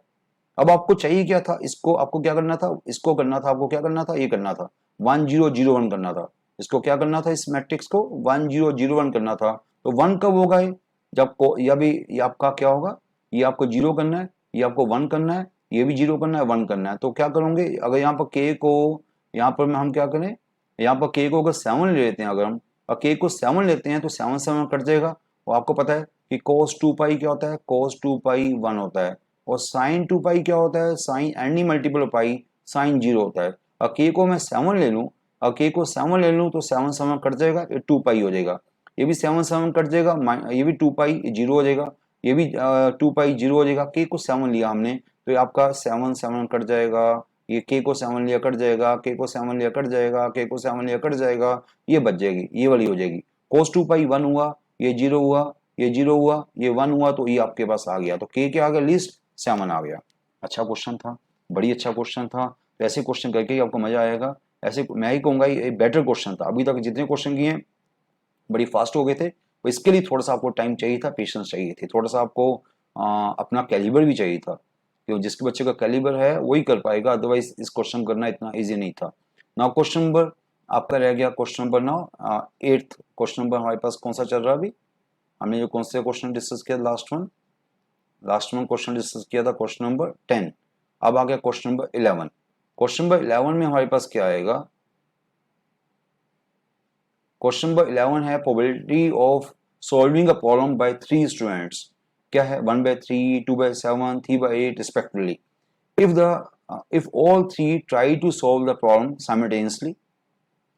अब आपको चाहिए क्या था, इसको आपको क्या करना था, इसको करना था, आपको क्या करना था, ये करना था 1001 करना था। इसको क्या करना था, इस मैट्रिक्स को 1001 करना था। तो 1 कब होगा ये, जब को या भी ये आपका क्या होगा, ये आपको 0 करना है, ये आपको 1 करना है, ये भी 0 करना है, 1 करना है। तो क्या करोगे, अगर यहाँ पर के को यहाँ पर हम क्या करें, यहाँ पर के को अगर 7 ले लेते हैं, अगर हम के को 7 लेते हैं तो 7 7 कट जाएगा। और आपको पता है कि cos 2 पाई क्या होता है, cos 2 पाई 1 होता है, और साइन 2 पाई क्या होता है, sine any multiple of pi sine 0 होता है। और के को मैं 7 ले लूँ, और के को 7 ले लूँ तो 7 7 कट जाएगा, ये 2 पाई हो जाएगा, ये भी 7 7 कट जाएगा, ये भी 2 पाई 0 हो जाएगा, ये भी 2 पाई 0 हो जाएगा। के को 7 लिया हमने तो ये आपका 7 7 कट जाएगा, ये के को 7 लिया कट जाएगा, के को 7 लिया कट जाएगा, के को 7 लिया कट जाएगा, ये बच जाएगी, ये वाली हो जाएगी। cos 2 पाई 1 हुआ, ये 0 हुआ, ये 0 हुआ, ये 1 हुआ, तो ये आपके पास आ गया। तो के क्या आ गया, लिस्ट 7 आ गया। अच्छा क्वेश्चन था, बड़ी अच्छा क्वेश्चन था। तो ऐसे क्वेश्चन करके ही आपको मजा आएगा। ऐसे मैं ही कहूंगा ये बेटर क्वेश्चन था। अभी तक जितने क्वेश्चन किए बड़ी फास्ट हो गए थे, तो इसके लिए थोड़ा सा आपको टाइम चाहिए था, पेशेंस चाहिए थी, थोड़ा सा आपको अपना कैलिबर भी चाहिए था। तो जिसके बच्चे का कैलिबर है वही कर पाएगा, अदरवाइज इस क्वेश्चन करना इतना इजी नहीं था। नाउ क्वेश्चन नंबर आपका रह गया, question number now 8th question number हमारे पास कौन सा चल रहा है अभी। हमने जो कौन से क्वेश्चन डिस्कस किया, लास्ट वन क्वेश्चन डिस्कस किया था, क्वेश्चन नंबर 10। अब आ गया क्वेश्चन नंबर 11। क्वेश्चन नंबर 11 में हमारे पास क्या आएगा, क्वेश्चन नंबर 11 है probability of solving a problem by 3 students. क्या है, 1/3, 2/7, 3/8 respectively. if all three try to solve the problem simultaneously,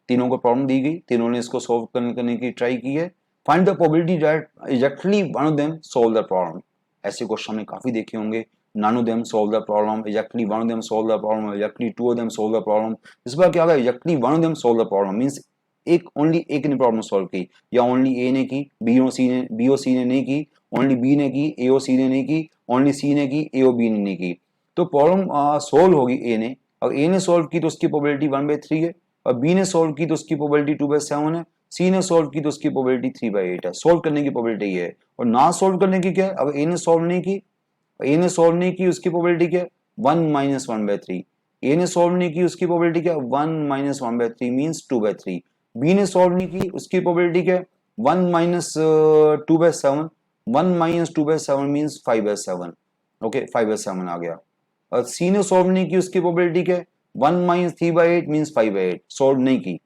तीनों को प्रॉब्लम दी गई, तीनों ने इसको सॉल्व करने की ट्राई की है। Find the probability that exactly one of them solve the problem. ऐसे क्वेश्चन हमने काफी देखे होंगे, none of them solve the problem, exactly one of them solve the problem, exactly two of them solve the problem। इस बार क्या होगा, exactly one of them solve the problem means एक only एक ने प्रॉब्लम सॉल्व की, या only ए ने की, बी और सी ने नहीं की, ओनली बी ने की, ए और सी ने नहीं की, ओनली सी ने की, ए और बी ने नहीं की। तो प्रॉब्लम सोल्व होगी ए ने, और ए ने सोल्व की तो उसकी प्रोबेबिलिटी 1/3 है, और बी ने सोल्व की तो उसकी प्रोबेबिलिटी 2/7 है, सी ने सोल्व की तो उसकी प्रोबेबिलिटी 3/8 है। सोल्व करने की प्रोबेबिलिटी है, और ना सोल्व करने की क्या है, अगर ए ने सोल्व नहीं की, ए ने सोल्व नहीं की उसकी प्रोबेबिलिटी क्या है, 1 - 1/3। ए ने सोल्व नहीं की उसकी प्रोबेबिलिटी क्या है, 1 - 1/3 मींस 2/3। बी ने सोल्व नहीं की उसकी प्रोबेबिलिटी क्या है, 1 - 2/7, 1 - 2/7 मींस 5/7। ओके 5/7 आ गया। और सी ने सोल्व नहीं की उसकी प्रोबेबिलिटी क्या है, 1 - 3/8 मींस 5/8। सोल्व नहीं की,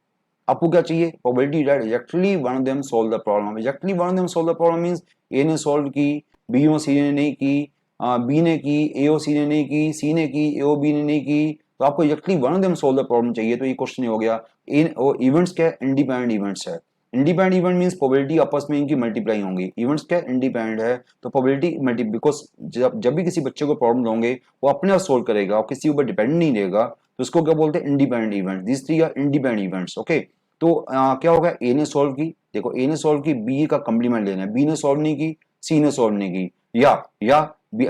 आपको क्या चाहिए, probability that exactly one of them solve the problem. Exactly one of them solve the problem means A ने सोल्व की, बी और सी ने नहीं की, बी ने की, ए और सी ने नहीं की, सी ने की, ए और बी ने नहीं की। तो आपको exactly one of them solve the problem चाहिए। तो ये क्वेश्चन हो गया। इवेंट्स क्या है, इंडिपेंडेंट इवेंट्स है। इंडिपेंडेंट इवेंट मींस प्रोबेबिलिटी आपस में इनकी मल्टीप्लाई होंगी। इवेंट्स क्या इंडिपेंडेंट है, तो प्रोबेबिलिटी मल्टी, बिकॉज जब भी किसी बच्चे को प्रॉब्लम दोगे वो अपने आप सोल्व करेगा और किसी ऊपर डिपेंड नहीं रहेगा, तो उसको क्या बोलते हैं, independent event. This three are independent events. Okay, तो क्या होगा, ए ने सॉल्व की, देखो ए ने सॉल्व की, बी का कंप्लीमेंट लेना है, बी ने सॉल्व नहीं की, सी ने सॉल्व नहीं की,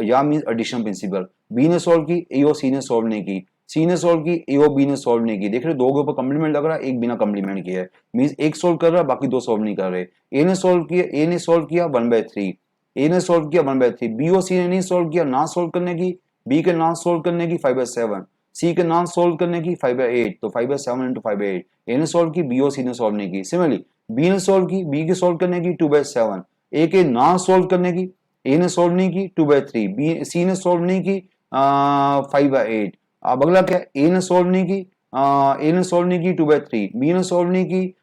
या मींस एडिशन प्रिंसिपल, बी ने सॉल्व की, ए और सी ने सॉल्व नहीं की, सी ने सॉल्व की, ए और बी ने सॉल्व नहीं की। देख रहे दो के ऊपर कंप्लीमेंट लग रहा है, एक बिना कंप्लीमेंट किया है, मींस एक सॉल्व कर रहा है बाकी दो सॉल्व नहीं कर रहे। ए ने सॉल्व किया, ए ने सॉल्व किया 1/3, ए ने सॉल्व किया 1/3, बी और सी ने नहीं सॉल्व किया, ना सॉल्व करने की, बी के ना सॉल्व करने की 5/7, सी के ना सॉल्व करने की 5/8, तो 5/7 इंटू 5/8। ए ने सॉल्व की, बी और सी ने सॉल्व नहीं की। सिमिलरली बी ने सॉल्व की, बी के सॉल्व करने की 2/7, ए के ना सॉल्व करने की, ए ने सॉल्व नहीं की 2/3, बी सी ने सॉल्व नहीं की 5/8। अब अगला क्या, ए ने सॉल्व नहीं की 2/3, बी ने सॉल्व नहीं की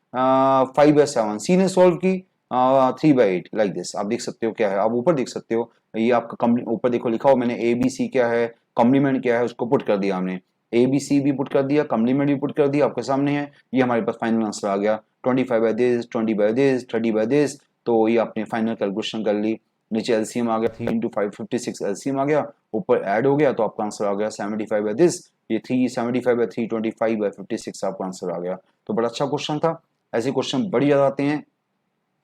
5/7, सी ने सॉल्व की 3/8। लाइक दिस आप देख सकते हो क्या है, आप ऊपर देख सकते हो, ये आपका ऊपर देखो लिखा हो मैंने, ए बी सी क्या है, कॉम्प्लीमेंट क्या है, उसको पुट कर दिया हमने, ए बी सी भी पुट कर दिया, कॉम्प्लीमेंट भी पुट कर दिया, आपके सामने है, ये हमारे पास फाइनल आंसर आ गया 25/this, 20/this, 30/this। तो ये आपने फाइनल कैलकुलेशन कर ली, नीचे एलसीएम आ गया 3 इंटू 5 56 एलसीएम आ गया, ऊपर ऐड हो गया तो आपका आंसर आ गया 75/this, ये 375/3 25/56 आपका आंसर आ गया। तो बड़ा अच्छा क्वेश्चन था, ऐसे क्वेश्चन बड़ी ज्यादा आते हैं,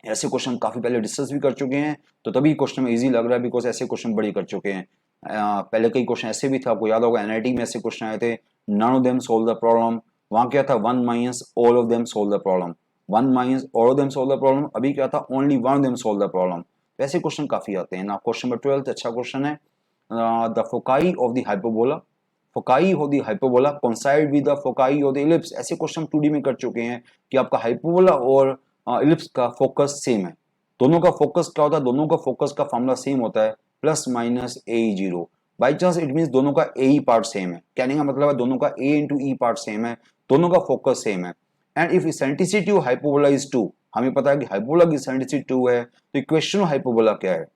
ऐसे क्वेश्चन काफी पहले डिस्कस भी कर चुके हैं, तो तभी क्वेश्चन में इजी लग रहा है बिकॉज ऐसे क्वेश्चन बड़ी कर चुके हैं। पहले कई क्वेश्चन ऐसे भी था, आपको याद होगा एनआईटी में ऐसे क्वेश्चन आए थे, none of them solve the problem, वहां क्या था 1 minus all of them solve the problem, 1 minus all of them solve the problem, अभी क्या था only one of them solve the problem. ऐसे क्वेश्चन काफी आते हैं ना। क्वेश्चन नंबर 12 अच्छा क्वेश्चन है, the foci of the hyperbola, foci of the hyperbola coincide with the foci of the ellipse. ऐसे क्वेश्चन 2D में कर चुके हैं कि आपका हाइपरबोला और इलिप्स का फोकस सेम है, दोनों का फोकस क्या होता है, दोनों का फोकस का फॉर्मूला सेम होता है plus minus A zero, by chance it mean दोनों का ए ही पार्ट सेम है, कहने का मतलब है दोनों का ए इंटू ई पार्ट सेम है, दोनों का फोकस सेम है। And if eccentricity of hyperbola is 2, हमें पता है कि हाइपरबोला की इसेंट्रिसिटी 2 है, तो इक्वेशन ऑफ हाइपरबोला क्या है,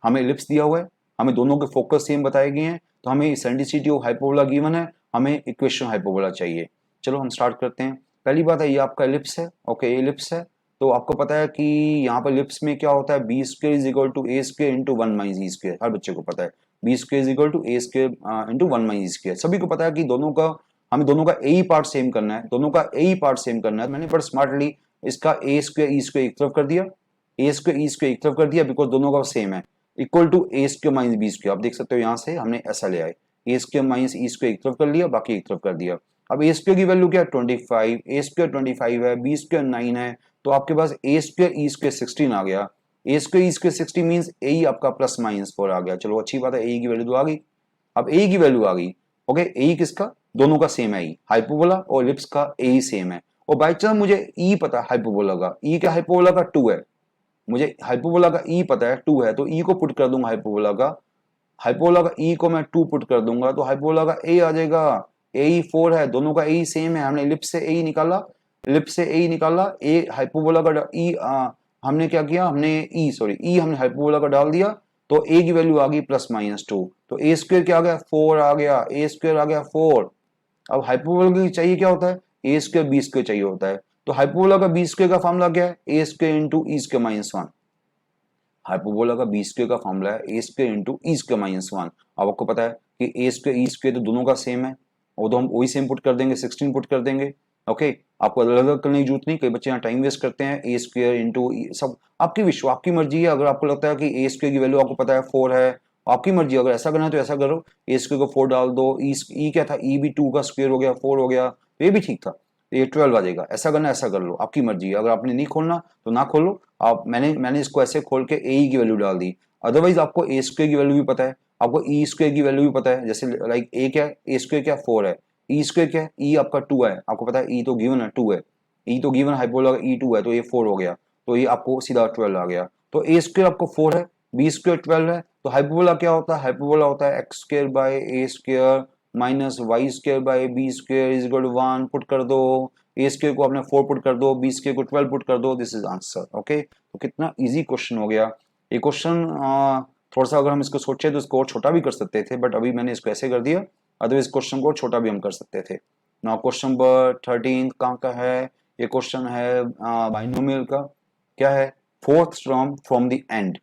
हमें इलिप्स दिया हुआ है, हमें दोनों के फोकस सेम बताए गए हैं, तो हमें इसेंट्रिसिटी ऑफ हाइपरबोला गिवन है, हमें इक्वेशन हाइपरबोला चाहिए। चलो हम स्टार्ट करते हैं। पहली बात है ये आपका इलिप्स है, ओके इलिप्स है, तो आपको पता है कि यहाँ पर इलिप्स में क्या होता है, B square is equal to A square into 1 minus E square, हर बच्चे को पता है B square is equal to A square into 1 minus E square, सभी को पता है कि दोनों का हमें दोनों का ए ही पार्ट सेम करना है, दोनों का ए ही पार्ट सेम करना है। मैंने बड़ा स्मार्टली इसका ए स्क्वायर ई स्क्वायर एक तरफ कर दिया, ए स्क्वायर ई स्क्वायर एक तरफ कर दिया बिकॉज दोनों का सेम है, equal to A square minus B square, आप देख सकते हो यहाँ से हमने ऐसा ले आए, ए स्क्वायर माइनस ई स्क्वायर एक तरफ कर लिया, बाकी एक तरफ कर दिया। अब ए स्क्वायर की वैल्यू क्या है 25, ए स्क्वायर 25 है, बी स्क्वायर 9 है, तो आपके पास ए स्क्वायर ई स्क्वायर 16 आ गया, ए स्क्वायर ई स्क्वायर 60 मींस ए ही आपका प्लस माइनस 4 आ गया। चलो अच्छी बात है, ए की वैल्यू तो आ गई, अब ए की वैल्यू आ गई, ओके ए किसका, दोनों का सेम है, हाइपरबोला और इलिप्स का ए ही सेम है, और बाई चांस मुझे ई पता है हाइपरबोला का, ई क्या हाइपरबोला का 2 है, मुझे हाइपरबोला का ई पता है 2 है, तो ई को पुट कर दूंगा हाइपरबोला का, हाइपरबोला का ई को मैं 2 पुट कर दूंगा तो हाइपरबोला का ए आ जाएगा, ए ई 4 है, दोनों का ए सेम है, हमने इलिप्स से ए ही निकाला, इलिप्स से ए ही निकाला, ए हाइपरबोला का ई हमने क्या किया, हमने ई सॉरी ई हमने हाइपरबोला का डाल दिया, तो ए की वैल्यू आ गई प्लस माइनस 2, तो ए स्क्वायर क्या आ गया 4 आ गया, ए स्क्वायर आ गया 4। अब हाइपरबोला के लिए चाहिए क्या होता है, ए स्क्वायर बी स्क्वायर चाहिए होता है, तो हाइपरबोला का बी स्क्वायर का फॉर्मूला क्या है, ए square into E square minus 1, hyperbola का बी स्क्वायर का फॉर्मूला है ए square into E square minus 1। अब आपको पता है कि ए स्क्वायर ई स्क्वायर तो दोनों का सेम है, वो तो हम वही सेम पुट कर देंगे, 16 पुट कर देंगे, ओके आपको अलग अलग करने की जरूरत नहीं, कई बच्चे यहाँ टाइम वेस्ट करते हैं, ए स्क्वायर इंटू सब आपकी विश्व आपकी मर्जी है, अगर आपको लगता है कि ए स्क्वायर की वैल्यू आपको पता है 4 है, आपकी मर्जी, अगर ऐसा करना है तो ऐसा करो, ए स्क्वायर को 4 डाल दो, ई क्या था ई भी 2 का स्क्वायर हो गया 4 हो गया, तो ये भी ठीक था, ये 12 आ जाएगा, ऐसा करना ऐसा कर लो, आपकी मर्जी है, अगर आपने नहीं खोलना तो ना खोलो आप, मैंने इसको ऐसे खोल के ए की वैल्यू डाल दी, अदरवाइज आपको ए स्क्वायर की वैल्यू भी पता है, आपको ई स्क्वायर की वैल्यू भी पता है, जैसे लाइक ए क्या है, ए स्क्वायर क्या 4 है, ई स्क्वायर क्या है, ई आपका 2 है, आपको पता है ई तो गिवन है 2 है, ई तो गिवन हाइपरबोला का ई 2 है, तो ये 4 हो गया, तो ये आपको सीधा 12 आ गया, तो ए स्क्वायर आपको 4 है, बी स्क्वायर 12 है, तो हाइपरबोला क्या होता है, हाइपरबोला होता है X square by A square minus Y square by B square is equal to 1, put कर दो, ए स्क्वायर को आपने 4 पुट कर दो, बी स्क्वायर को 12 पुट कर दो, दिस इज आंसर, ओके। तो कितना इजी क्वेश्चन हो गया ये क्वेश्चन, थोड़ा सा अगर हम इसको सोचे तो इसको और छोटा भी कर सकते थे, बट अभी मैंने इसको ऐसे कर दिया, अदरवाइज क्वेश्चन को छोटा भी हम कर सकते थे। नाउ क्वेश्चन नंबर 13 कहाँ का है, ये क्वेश्चन है बाइनोमियल का, क्या है, fourth term from the end,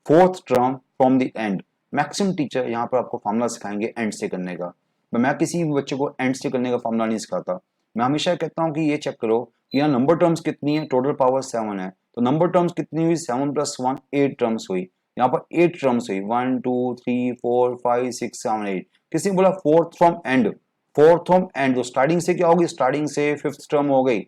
fourth term from the end, maximum teacher यहाँ पर आपको फॉर्मूला सिखाएंगे एंड से करने का, मैं किसी भी बच्चे को एंड से करने का फॉर्मूला नहीं सिखाता, मैं हमेशा कहता हूँ कि ये चेक करो कि यहाँ नंबर टर्म्स कितनी है, टोटल पावर 7 है, तो नंबर टर्म्स कितनी हुई 7 + 1 8 टर्म्स हुई, यहाँ पर 8 टर्म्स हुई 1 2 3 4 5 6 7 8, किसी ने बोला fourth from and, fourth from end तो स्टार्टिंग से क्या होगी, स्टार्टिंग से फिफ्थ टर्म हो गई,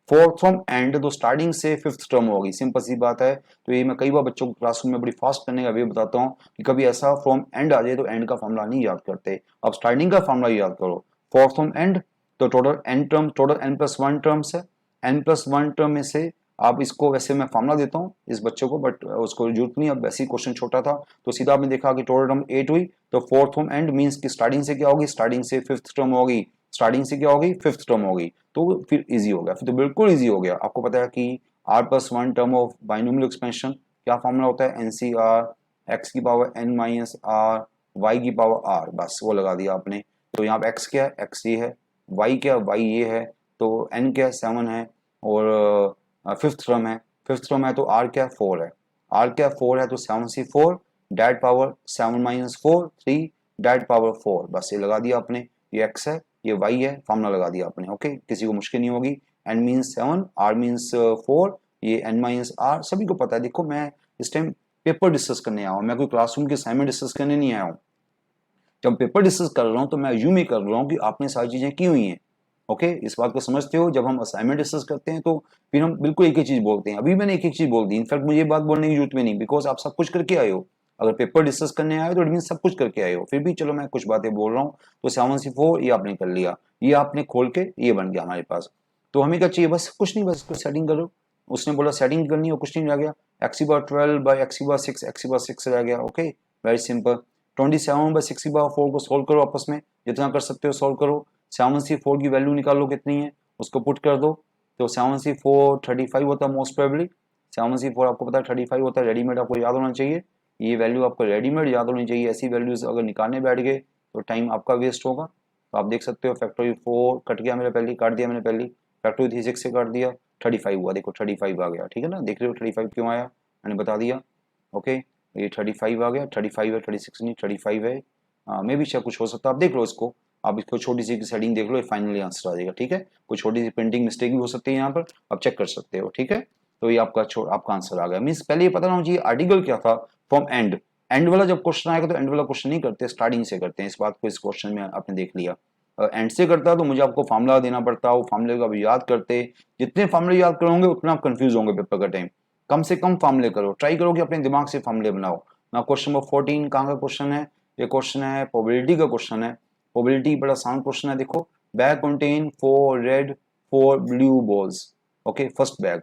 फोर्थ फ्रॉम एंड तो स्टार्टिंग से फिफ्थ टर्म होगी, सिंपल सी बात है। तो ये मैं कई बार बच्चों को क्लासरूम में बड़ी फास्ट करने का वे बताता हूँ कि कभी ऐसा फ्रॉम एंड आ जाए तो एंड का फॉर्मूला नहीं याद करते, अब स्टार्टिंग का फॉर्मूला याद करो, फोर्थ फ्रॉम एंड तो total N term, total n+1 terms है, n+1 टर्म में से आप इसको, वैसे मैं फार्मूला देता हूँ इस बच्चे को, बट उसको जरूरत नहीं, अब वैसे ही क्वेश्चन छोटा था तो सीधा आपने देखा कि टोटल टर्म 8 हुई, तो फोर्थ टर्म एंड मींस कि स्टार्टिंग से क्या होगी, स्टार्टिंग से फिफ्थ टर्म होगी, स्टार्टिंग से क्या होगी, फिफ्थ टर्म होगी, तो फिर इजी हो गया, फिर तो बिल्कुल इजी हो गया। आपको पता है कि r+1 term of binomial expansion क्या फॉर्मूला होता है, NCR x की power n minus R y की पावर r, बस वो लगा दिया आपने। तो यहाँ पे x क्या है, x ये है, y क्या है, y ये है, तो n क्या है 7 है, और फिफ्थ टर्म है, फिफ्थ टर्म है तो r क्या है 4 है, r क्या 4 है तो 7c4 डेट पावर 7 माइनस 4 3 डेट पावर 4, बस ये लगा दिया आपने, ये x है ये y है, फॉर्मूला लगा दिया आपने। ओके, किसी को मुश्किल नहीं होगी। n मीन्स 7, r मीन्स 4, ये n माइनस r सभी को पता है। देखो मैं इस टाइम पेपर डिस्कस करने आया हूँ, मैं कोई क्लासरूम की असाइनमेंट डिस्कस करने नहीं आया हूँ। जब पेपर डिस्कस कर रहा हूँ तो मैं यूं ही कर रहा हूँ कि आपने सारी चीजें की हुई हैं। ओके, इस बात को समझते हो। जब हम असाइनमेंट डिस्कस करते हैं तो फिर हम बिल्कुल एक ही चीज बोलते हैं। अभी मैंने एक चीज बोल दी, इनफैक्ट मुझे ये बात बोलने की जरूरत भी नहीं, बिकॉज आप सब कुछ करके आए हो। अगर पेपर डिस्कस करने आए हो तो इट मीन सब कुछ करके आए हो, फिर भी चलो मैं कुछ बातें बोल रहा हूँ। तो 7c4 ये आपने कर लिया, ये आपने खोल के ये बन गया हमारे पास। तो हमें क्या चाहिए, बस कुछ नहीं, बस इसको सेटिंग करो। उसने बोला सेटिंग करनी है, कुछ नहीं रह गया, x⁻12 बाई x⁻6 x⁻6 रह गया। Okay, very simple. 27/6/4 को सोल्व करो आपस में, जितना कर सकते हो सोल्व करो। 7c4 की वैल्यू निकालो कितनी है, उसको पुट कर दो। तो 7c4 35 होता है मोस्ट प्रोबेबली। 7c4 आपको पता है 35 होता है, रेडीमेड आपको याद होना चाहिए, ये वैल्यू आपको रेडीमेड याद होनी चाहिए। ऐसी वैल्यूज अगर निकालने बैठ गए तो टाइम आपका वेस्ट होगा। तो आप देख सकते हो फैक्टोरियल 4 कट गया मेरे पहले, काट दिया मैंने पहले, फैक्टोरियल 6 से काट दिया, 35 हुआ, देखो 35 आ गया, ठीक है ना। देख रहे हो 35 क्यों आया, मैंने बता दिया। ओके, ये 35 आ गया, 35 है, 36 नहीं 35 है। मे भी शायद कुछ हो सकता है, आप देख लो इसको, आप इसको छोटी सी सेटिंग देख लो, ये फाइनली आंसर आ जाएगा। ठीक है, कोई छोटी सी प्रिंटिंग मिस्टेक भी हो सकती है यहाँ पर, आप चेक कर सकते हो। ठीक है, तो ये आपका आंसर आ गया। मीन्स पहले ये पता होना चाहिए आर्टिकल क्या था, फ्रॉम एंड। एंड वाला जब क्वेश्चन आएगा तो एंड वाला क्वेश्चन नहीं करते, स्टार्टिंग से करते हैं। इस बात को इस क्वेश्चन में आपने देख लिया। एंड से करता तो मुझे आपको फार्मूला देना पड़ता, वो फार्मूले को आप याद करते। जितने फार्मूले याद करोगे उतना आप कंफ्यूज होंगे पेपर का टाइम। कम से कम फार्मूले करो, ट्राई करो कि अपने दिमाग से फार्मूले बनाओ ना। क्वेश्चन नंबर 14 कहाँ का क्वेश्चन है, ये क्वेश्चन है प्रोबेबिलिटी का क्वेश्चन है। प्रोबेबिलिटी बड़ा आसान क्वेश्चन है। देखो, bag contain 4 red 4 blue balls. Okay, first bag,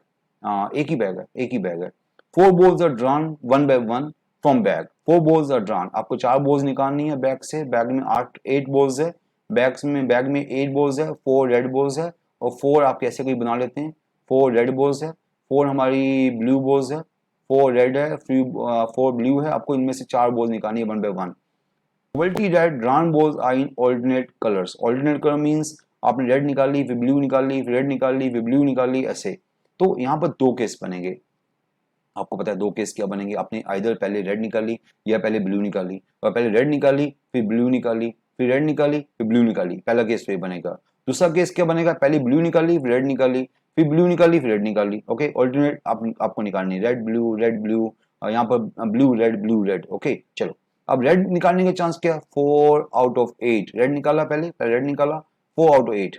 एक ही बैग है, एक ही बैग है। 4 balls are drawn 1 by 1 from bag. 4 balls are drawn, आपको 4 बॉल्स निकालनी है बैग से। बैग में 8 बॉल्स है, बैग में 8 बॉल्स है, 4 रेड बॉल्स है, और 4 आप कैसे कोई बना लेते हैं, 4 रेड बॉल्स है, 4 हमारी ब्लू बॉल्स है, 4 रेड है, 4 ब्लू है। आपको इनमें से 4 बॉल निकालनी है 1 by 1। Probability that drawn balls are in alternate colours. Alternate colour means आपने रेड निकाल ली, फिर ब्लू निकाल ली, फिर रेड निकाल ली, फिर ब्लू निकाल ली, ऐसे। तो यहाँ पर 2 केस बनेंगे। आपको पता है 2 केस क्या बनेंगे, आपने आइदर पहले रेड निकाली या पहले ब्लू निकाली, और पहले रेड निकाली फिर ब्लू निकाली, फिर रेड निकाली फिर ब्लू निकाली, पहला केस तो ये बनेगा। दूसरा केस क्या बनेगा, पहले ब्लू निकाली फिर रेड निकाली, फिर ब्लू निकाली फिर रेड निकाली। ओके, ऑल्टरनेट आपको निकालनी, रेड ब्लू, यहाँ पर ब्लू रेड। ओके, चलो अब रेड निकालने का चांस क्या, 4 आउट ऑफ 8 रेड निकाला, पहले रेड निकाला, 4 आउट ऑफ 8,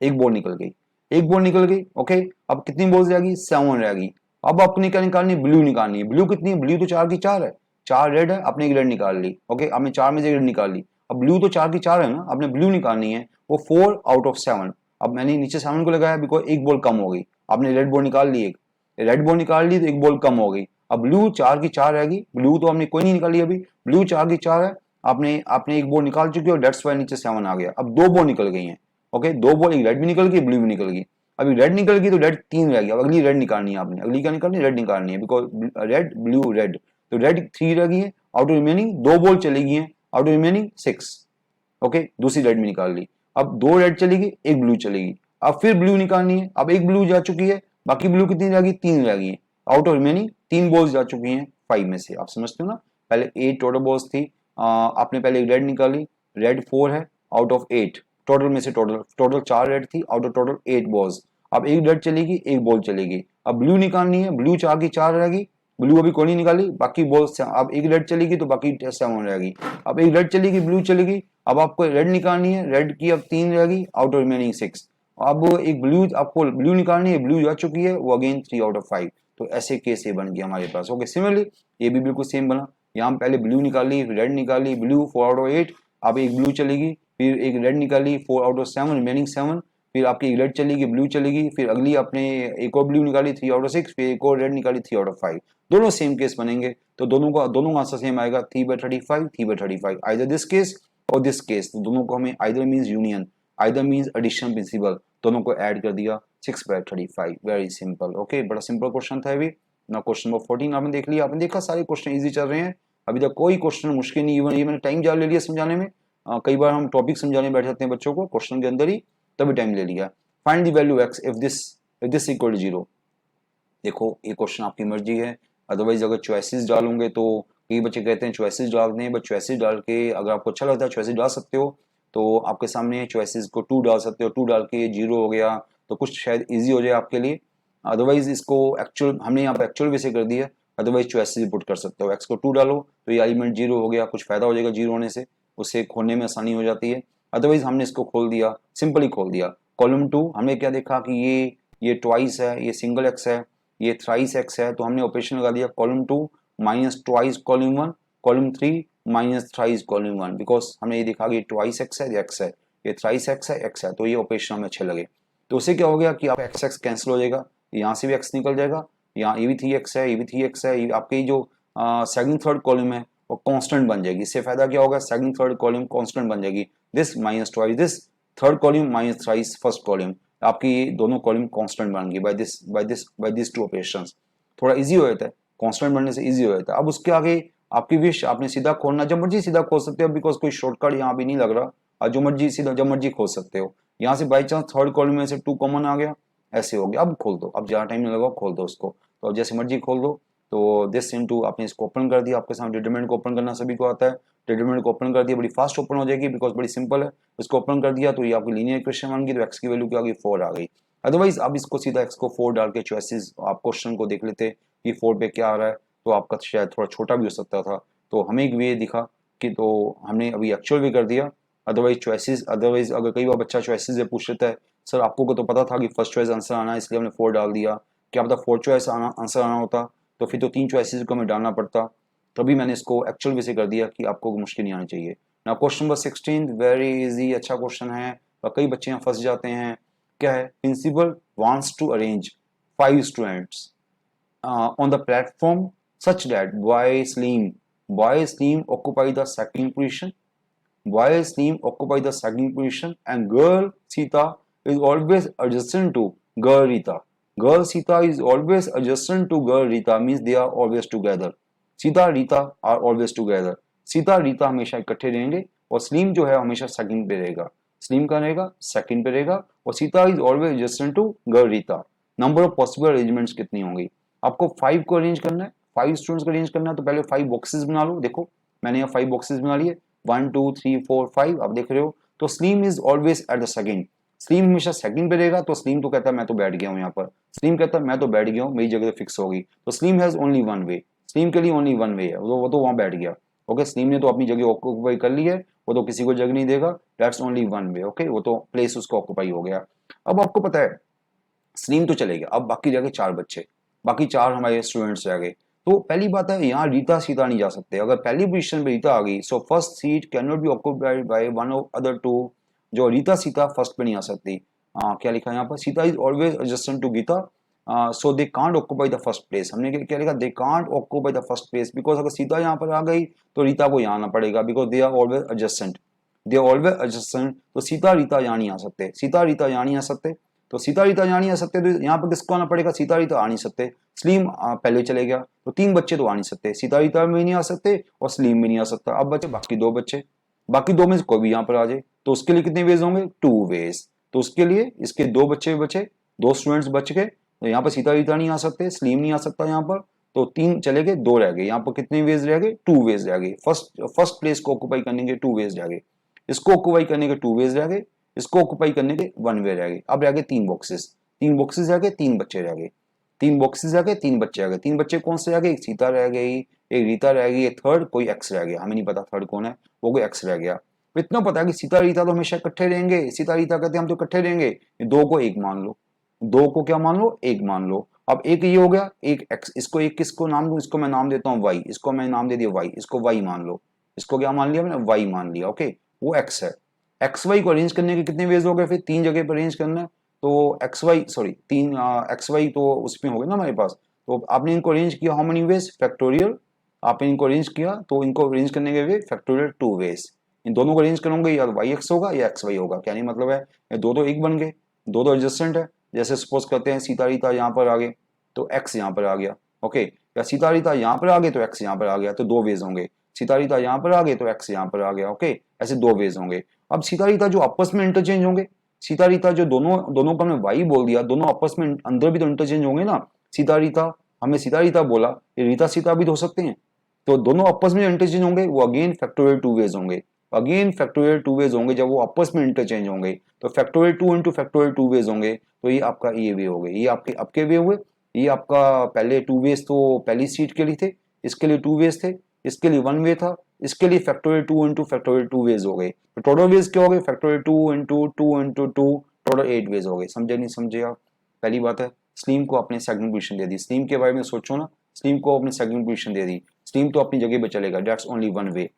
एक बॉल निकल गई, एक बॉल निकल गई। ओके, अब कितनी बॉल्स रहेगी, 7 रहेगी। अब अपनी क्या निकालनी है, ब्लू निकालनी है। ब्लू कितनी है, ब्लू तो 4 की 4 है, 4 रेड है, आपने एक रेड निकाल ली। ओके, आपने 4 में से रेड निकाल ली। अब ब्लू तो 4 की 4 है ना, आपने ब्लू निकालनी है, वो 4 आउट ऑफ 7। अब मैंने नीचे 7 को लगाया बिकॉज एक बॉल कम हो गई, आपने रेड बॉल निकाल ली, एक रेड बॉल निकाल ली तो एक बॉल कम हो गई। अब ब्लू 4 की 4 रहेगी, ब्लू तो आपने कोई नहीं निकाली अभी, ब्लू 4 की 4 है, आपने आपने एक बॉल निकाल चुके हो, डेट्स वाई नीचे 7 आ गया। अब 2 बॉल निकल गई हैं। ओके, 2 बॉल, एक रेड भी निकल गई, ब्लू भी निकल गई। अभी रेड निकल गई तो रेड 3 रह गया, अब अगली रेड निकालनी है आपने, अगली क्या निकालनी है, रेड निकालनी है, बिकॉज रेड ब्लू रेड, तो रेड 3 रह गई है। आउट ऑफ रिमेनिंग 2 बॉल चली गई है, आउट ऑफ रिमेनिंग 6। ओके, दूसरी रेड में निकाल ली। अब 2 रेड चलेगी, एक ब्लू चलेगी। अब फिर ब्लू निकालनी है, अब एक ब्लू जा चुकी है, बाकी ब्लू कितनी रह गई, 3 रह गई है। आउट ऑफ रिमेनिंग 3 बॉल्स जा चुकी हैं 5 में से। आप समझते हो ना, पहले 8 टोटल बॉल्स थी, आपने पहले एक रेड निकाली, रेड 4 है आउट ऑफ 8, टोटल में से टोटल 4 रेड थी आउट ऑफ टोटल 8 बॉल्स। अब एक रेड चलेगी, एक बॉल चलेगी। अब ब्लू निकालनी है, ब्लू 4 की 4 रहेगी, ब्लू अभी कोई नहीं निकाली, बाकी बॉल्स। अब एक रेड चलेगी तो बाकी 7 रहेगी। अब एक रेड चलेगी, ब्लू चलेगी, अब आपको रेड निकालनी है, रेड की अब 3 रहेगी आउट ऑफ रिमेनिंग 6। अब एक ब्लू, आपको ब्लू निकालनी है, ब्लू जा चुकी है, वो अगेन 3 आउट ऑफ 5। तो ऐसे केस ये बन गया हमारे पास। ओके, सिमिलरली ये भी बिल्कुल सेम बना, यहाँ पहले ब्लू निकाली, रेड निकाली, ब्लू 4 आउट ऑफ 8, अब एक ब्लू चलेगी, फिर एक रेड निकाली 4 आउट ऑफ 7, रिमेनिंग 7, फिर आपकी रेड चलेगी, ब्लू चलेगी, फिर अगली आपने एक और ब्लू निकाली 3/6, फिर एक और रेड निकाली 3/5, दोनों सेम केस बनेंगे। तो दोनों का आंसर सेम आएगा 3/35, 3/35, आइदर दिस केस और दिस केस। तो दोनों को हमें either means union, either means addition principle, दोनों को ऐड कर दिया 6/35। Very simple. ओके, बड़ा सिंपल क्वेश्चन था अभी ना। क्वेश्चन नंबर 14 आपने देख लिया, आपने देखा सारे क्वेश्चन इजी चल रहे हैं, अभी तक कोई क्वेश्चन मुश्किल नहीं। इवन ये मैंने टाइम ज्यादा ले लिया समझाने में, कई बार हम टॉपिक समझाने बैठ जाते हैं बच्चों को क्वेश्चन के अंदर ही, तभी टाइम ले लिया। Find the value x if this equal to 0। देखो ये क्वेश्चन आपकी मर्जी है, अदरवाइज अगर चॉइसेस डालूंगे तो कई बच्चे कहते हैं चॉइसेस डाल दें, बट चॉइसेस डाल के अगर आपको अच्छा लगता है चॉइसेस डाल सकते हो, तो आपके सामने चॉइसेस को 2 डाल सकते हो, 2 डाल के 0 हो गया तो कुछ शायद इजी हो जाए आपके लिए। अदरवाइज इसको एक्चुअल हमने यहाँ पे एक्चुअल वैसे कर दिया, अदरवाइज चॉइसेस पुट कर सकते हो। x को 2 डालो तो ये एलिमेंट 0 हो गया, कुछ फायदा हो जाएगा 0 होने से, उससे खोलने में आसानी हो जाती है। अदरवाइज हमने इसको खोल दिया, सिंपली खोल दिया। कॉलम 2 हमने क्या देखा कि ये ट्वाइस है, ये सिंगल x है, ये थ्राइस x है, तो हमने ऑपरेशन लगा दिया column 2 minus twice column 1, column 3 minus thrice column 1, because हमने ये देखा कि ट्वाइस x है, x है, ये थ्राइस x है, x है, तो ये ऑपरेशन हमें अच्छे लगे। तो उससे क्या हो गया कि आप x कैंसिल हो जाएगा, यहाँ से भी x निकल जाएगा, यहाँ ये भी 3x है, ये भी 3x है, ये आपके जो सेकंड थर्ड कॉलम है वो कांस्टेंट बन जाएगी। इससे फायदा क्या होगा, सेकंड थर्ड कॉलम कांस्टेंट बन जाएगी, this minus twice this third column minus thrice first column, आपकी ये दोनों कॉलम कांस्टेंट बन गई बाय दिस टू ऑपरेशंस। थोड़ा इजी हो जाता है, कांस्टेंट बनने से इजी हो जाता है। अब उसके आगे आपकी विश, आपने सीधा खोलना, जब मर्जी सीधा खोल सकते हो, बिकॉज कोई शॉर्टकट यहाँ भी नहीं लग रहा, और जो मर्जी सीधा जब मर्जी खोल सकते हो। यहाँ से बाई चांस थर्ड कॉलम में से 2 कॉमन आ गया, ऐसे हो गया, अब खोल दो, अब ज्यादा टाइम नहीं लगा, खोल दो उसको। तो अब जैसे मर्जी खोल दो, तो दिस इनटू आपने इसको ओपन कर दिया, आपके सामने डिटरमिनेंट को ओपन करना सभी को आता है, डिटरमिनेंट को ओपन कर दिया, बड़ी फास्ट ओपन हो जाएगी बिकॉज बड़ी सिंपल है। इसको ओपन कर दिया तो ये आपकी लीनियर इक्वेशन बन गई, तो x की वैल्यू क्या आ गई 4 आ गई। अदरवाइज आप इसको सीधा x को 4 डाल के चॉइसेस आप क्वेश्चन को देख लेते कि 4 पे क्या आ रहा है, तो आपका शायद थोड़ा छोटा भी हो सकता था। तो हमें एक वे दिखा कि तो हमने अभी एक्चुअल भी कर दिया। अदरवाइज चॉइसेस, अदरवाइज अगर कई बार बच्चा चॉइसेस से पूछ लेता है, सर आपको को तो पता था कि फर्स्ट चॉइस आंसर आना है इसलिए हमने 4 डाल दिया, क्या पता 4 चॉइस आंसर आना होता, तो फिर तो 3 चॉइसेस को हमें डालना पड़ता। तभी मैंने इसको एक्चुअल वैसे कर दिया कि आपको मुश्किल नहीं आनी चाहिए। ना क्वेश्चन नंबर 16 वेरी इजी, अच्छा क्वेश्चन है, और कई बच्चे यहाँ फंस जाते हैं। क्या है, principal wants to arrange 5 students on the platform such that boy Slim occupy the second position, boy Slim occupy the second position, and girl Sita is always adjacent to girl Rita. Girl Sita is always adjacent to girl Rita, means they are always together. Sita Rita are always together. Sita Rita हमेशा इकट्ठे रहेंगे, और slim जो है हमेशा second पे रहेगा। Slim का रहेगा सेकंड पे रहेगा, और Sita is always adjacent to girl Rita. Number of possible arrangements कितनी होंगी, आपको 5 को अरेंज करना है, 5 स्टूडेंट्स को अरेंज करना है, तो पहले 5 बॉक्सेस बना लो। देखो मैंने यहाँ 5 बॉक्सेस बना लिए, 1 2 3 4 5 आप देख रहे हो। तो slim is always at the second, slim हमेशा सेकंड पे रहेगा। तो स्लीम तो कहता है मैं तो बैठ गया हूँ यहाँ पर, स्लीम कहता है मैं तो बैठ गया हूँ, मेरी जगह फिक्स होगी। तो slim has only one way, slim के लिए ओनली वन वे है, वो तो वहां बैठ गया। ओके, स्लीम ने तो अपनी जगह ऑक्यूपाई कर ली है, वो तो किसी को जगह नहीं देगा, that's only one way. Okay, वो तो प्लेस उसको ऑक्यूपाई हो गया। अब आपको पता है स्लीम तो चले गया, अब बाकी रह गए 4 बच्चे, बाकी 4 हमारे स्टूडेंट्स रह गए। तो पहली बात है यहाँ रीता सीता नहीं जा सकते, अगर पहली पोजीशन पे रीता आ गई, so first seat can not be occupied by one of other 2, जो रीता सीता फर्स्ट पे नहीं आ सकती। क्या लिखा है यहाँ पर, Sita is always adjacent to Gita, so they can't occupy the first place. हमने क्या लिखा, they can't occupy the first place, because अगर सीता यहाँ पर आ गई तो रीता को यहाँ आना पड़ेगा, because they are always adjacent, they are always adjacent. तो सीता रीता यहाँ नहीं आ सकते, सीता रीता यहाँ नहीं आ सकते, तो सीता रीता यहाँ नहीं आ सकते, तो यहाँ पर किसको आना पड़ेगा, सीता रीता आ नहीं सकते, स्लीम पहले चले गया, तो 3 बच्चे तो आ नहीं सकते, सीता रीता में नहीं आ सकते और स्लीम भी नहीं आ सकता। अब बचे बाकी 2 बच्चे, बाकी 2 में से कोई भी यहाँ पर आ जाए, तो उसके लिए कितने वेज होंगे, 2 वेज। तो उसके लिए इसके 2 बच्चे बचे, 2 स्टूडेंट्स बच गए, तो यहाँ पर सीता रीता नहीं आ सकते, स्लीम नहीं आ सकता यहाँ पर, तो 3 चले गए, 2 रह गए। यहाँ पर कितने वेज रह गए, 2 वेज रह गए। फर्स्ट प्लेस को ऑक्यूपाई करने के 2 वेज रह गए, इसको ऑक्यूपाई करने के 2 वेज रह गए, इसको ऑक्यूपाई करने के 1 वे रह गए। अब रह गए 3 बॉक्सेस, 3 बॉक्सेस रह गए, 3 बच्चे रह गए, 3 बॉक्सेस रह गए, 3 बच्चे रह गए। 3 बच्चे कौन से रह गए, एक सीता रह गई, एक रीता रह गई, एक थर्ड कोई एक्स रह गया, हमें नहीं पता थर्ड कौन है, वो कोई एक्स रह गया। इतना पता है कि सीता रीता तो हमेशा इकट्ठे रहेंगे, सीता रीता कहते हैं हम तो इकट्ठे रहेंगे, 2 को 1 मान लो, 2 को क्या मान लो, 1 मान लो। अब एक ये हो गया, एक एक्स, इसको एक किसको नाम दूं, इसको मैं नाम देता हूँ वाई, इसको मैं नाम दे दिया वाई, इसको वाई मान लो, इसको क्या मान लिया मैंने, वाई मान लिया। ओके, वो एक्स है। एक्स वाई को अरेंज करने के कितने वेज हो गए, फिर 3 जगह पर अरेंज करना है, तो X Y sorry 3 X Y तो उसमें हो गए ना हमारे पास, तो आपने इनको अरेंज किया हाउ मेनी वेज, फैक्टोरियल, आपने इनको अरेंज किया तो इनको अरेंज करने के वे फैक्टोरियल 2 वेज, इन दोनों को अरेंज करोगे या वाई एक्स होगा या एक्स वाई होगा, क्या नहीं मतलब है, ये दो एक बन गए, दो एडजस्टेंट है, जैसे सपोज करते हैं सीता रीता यहाँ पर आ गए तो एक्स यहाँ पर आ गया, ओके, या सीता रीता यहाँ पर आ गए तो एक्स यहाँ पर आ गया, तो 2 वेज होंगे, सीता रीता यहाँ पर आ गए तो एक्स यहाँ पर आ गया, ओके, ऐसे 2 वेज होंगे। अब सीता रीता जो आपस में इंटरचेंज होंगे, सीता रीता जो दोनों दोनों का हमने वाई बोल दिया, दोनों आपस में अंदर भी तो इंटरचेंज होंगे ना, सीता रीता, हमने सीता रीता बोला, ये रीता सीता भी तो हो सकते हैं, तो दोनों आपस में इंटरचेंज होंगे, वो अगेन फैक्टोरियल 2 वेज होंगे, अगेन फैक्टोरियल 2 वेज होंगे, जब वो आपस में इंटरचेंज होंगे तो फैक्टोरियल 2 इंटू फैक्टोरियल 2 वेज होंगे, तो ये आपका ये वे हो गए, ये आपके वे हुए, ये आपका पहले 2 वेज तो पहली सीट के लिए थे, इसके लिए 2 वेज थे, इसके लिए 1 वे था, इसके लिए फैक्टोरियल 2 इंटू फैक्टोरियल 2 वेज हो गए, तो टोटल वेज क्या हो गए, फैक्टोरियल 2 इंटू 2 टोटल 8 वेज हो गए। समझे नहीं समझे आप? पहली बात है स्लीम को आपने सेकंड पोजीशन दे दी, स्लीम के बारे में सोचो ना, स्लीम को आपने सेकंड पोजीशन दे दी, स्लीम तो अपनी जगह पे चलेगा, that's only one way,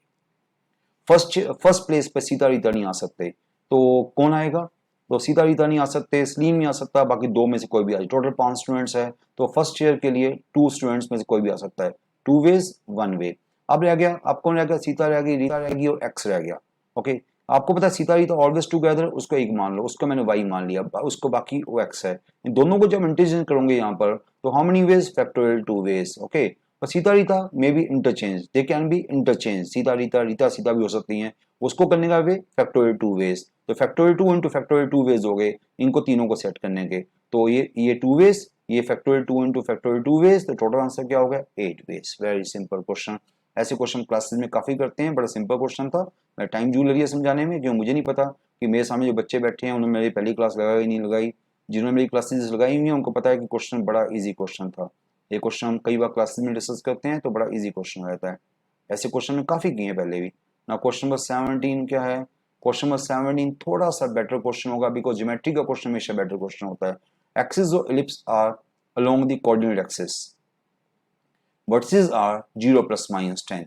first place पे सीता रीता नहीं आ सकते, तो कौन आएगा, तो सीता रीता नहीं आ सकते, स्लीम नहीं आ सकता, बाकी 2 में से कोई भी आ जाए, टोटल 5 स्टूडेंट्स है तो फर्स्ट चेयर के लिए 2 स्टूडेंट्स में से कोई भी आ सकता है, 2 वेज 1 वे। अब रह गया, अब कौन रह गया, सीता रह गई, रीता रह गई और एक्स रह गया, ओके, आपको पता है सीता रीता ऑलवेज टुगेदर, उसको एक मान लो, उसको मैंने वाई मान लिया, उसको बाकी वो एक्स है, इन दोनों को जब इंटरचेंज करोगे यहाँ पर तो how many ways, factorial 2 ways, okay, और Sita Rita may be interchange, they can be interchange, Sita Rita Rita Sita भी हो सकती हैं, उसको करने का वे फैक्टोरियल 2 वेज, तो फैक्टोरियल 2 इंटू फैक्टोरियल 2 वेज हो गए इनको तीनों को सेट करने के, तो ये 2 वेज, ये फैक्टोरियल 2 इंटू फैक्टोरियल 2 वेज, तो टोटल आंसर क्या हो गया 8 वेज। वेरी सिंपल क्वेश्चन, ऐसे क्वेश्चन क्लासेस में काफी करते हैं, बड़ा सिंपल क्वेश्चन था, मैं टाइम जूल लगी है समझाने में, जो मुझे नहीं पता कि मेरे सामने जो बच्चे बैठे हैं उन्होंने मेरी पहली क्लास लगाई नहीं लगाई, जिन्होंने मेरी क्लासेस लगाई हुई है उनको पता है कि क्वेश्चन बड़ा इजी क्वेश्चन था, ये क्वेश्चन हम कई बार क्लासेस में डिस्कस करते हैं तो बड़ा इजी क्वेश्चन रहता है, ऐसे क्वेश्चन में काफी किए हैं पहले भी ना। क्वेश्चन नंबर 17 क्या है, क्वेश्चन नंबर 17 थोड़ा सा बेटर क्वेश्चन होगा, बिकॉज ज्योमेट्री का क्वेश्चन हमेशा बेटर क्वेश्चन होता है। एक्सिस और ellipse are along the coordinate axis, vertices are 0 plus minus 10,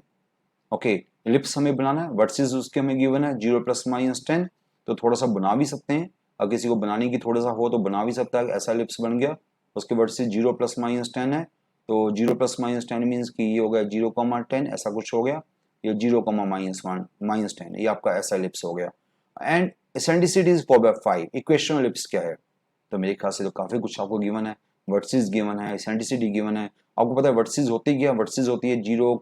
okay, ellipse हमें बनाना है, वर्टिसेस उसके हमें गिवन है 0 प्लस माइनस 10, तो थोड़ा सा बना भी सकते हैं, अगर किसी को बनाने की थोड़ा सा हो तो बना भी सकता है, ऐसा एलिप्स बन गया, उसके वर्टिसेस 0 प्लस माइनस 10 है, तो 0 प्लस माइनस 10 मीन्स कि ये हो गया 0,10 ऐसा कुछ हो गया, ये 0,-1 माइनस 10 ये आपका ऐसा एलिप्स हो गया, and eccentricity is 4/5, equation ellipse क्या है, तो मेरे ख्याल से तो काफी कुछ आपको गिवन है, वर्टिसेस गिवन है, एसेंट्रिसिटी गिवन है, आपको पता है वर्टिसेस होती क्या, वर्टिसेस होती है 0,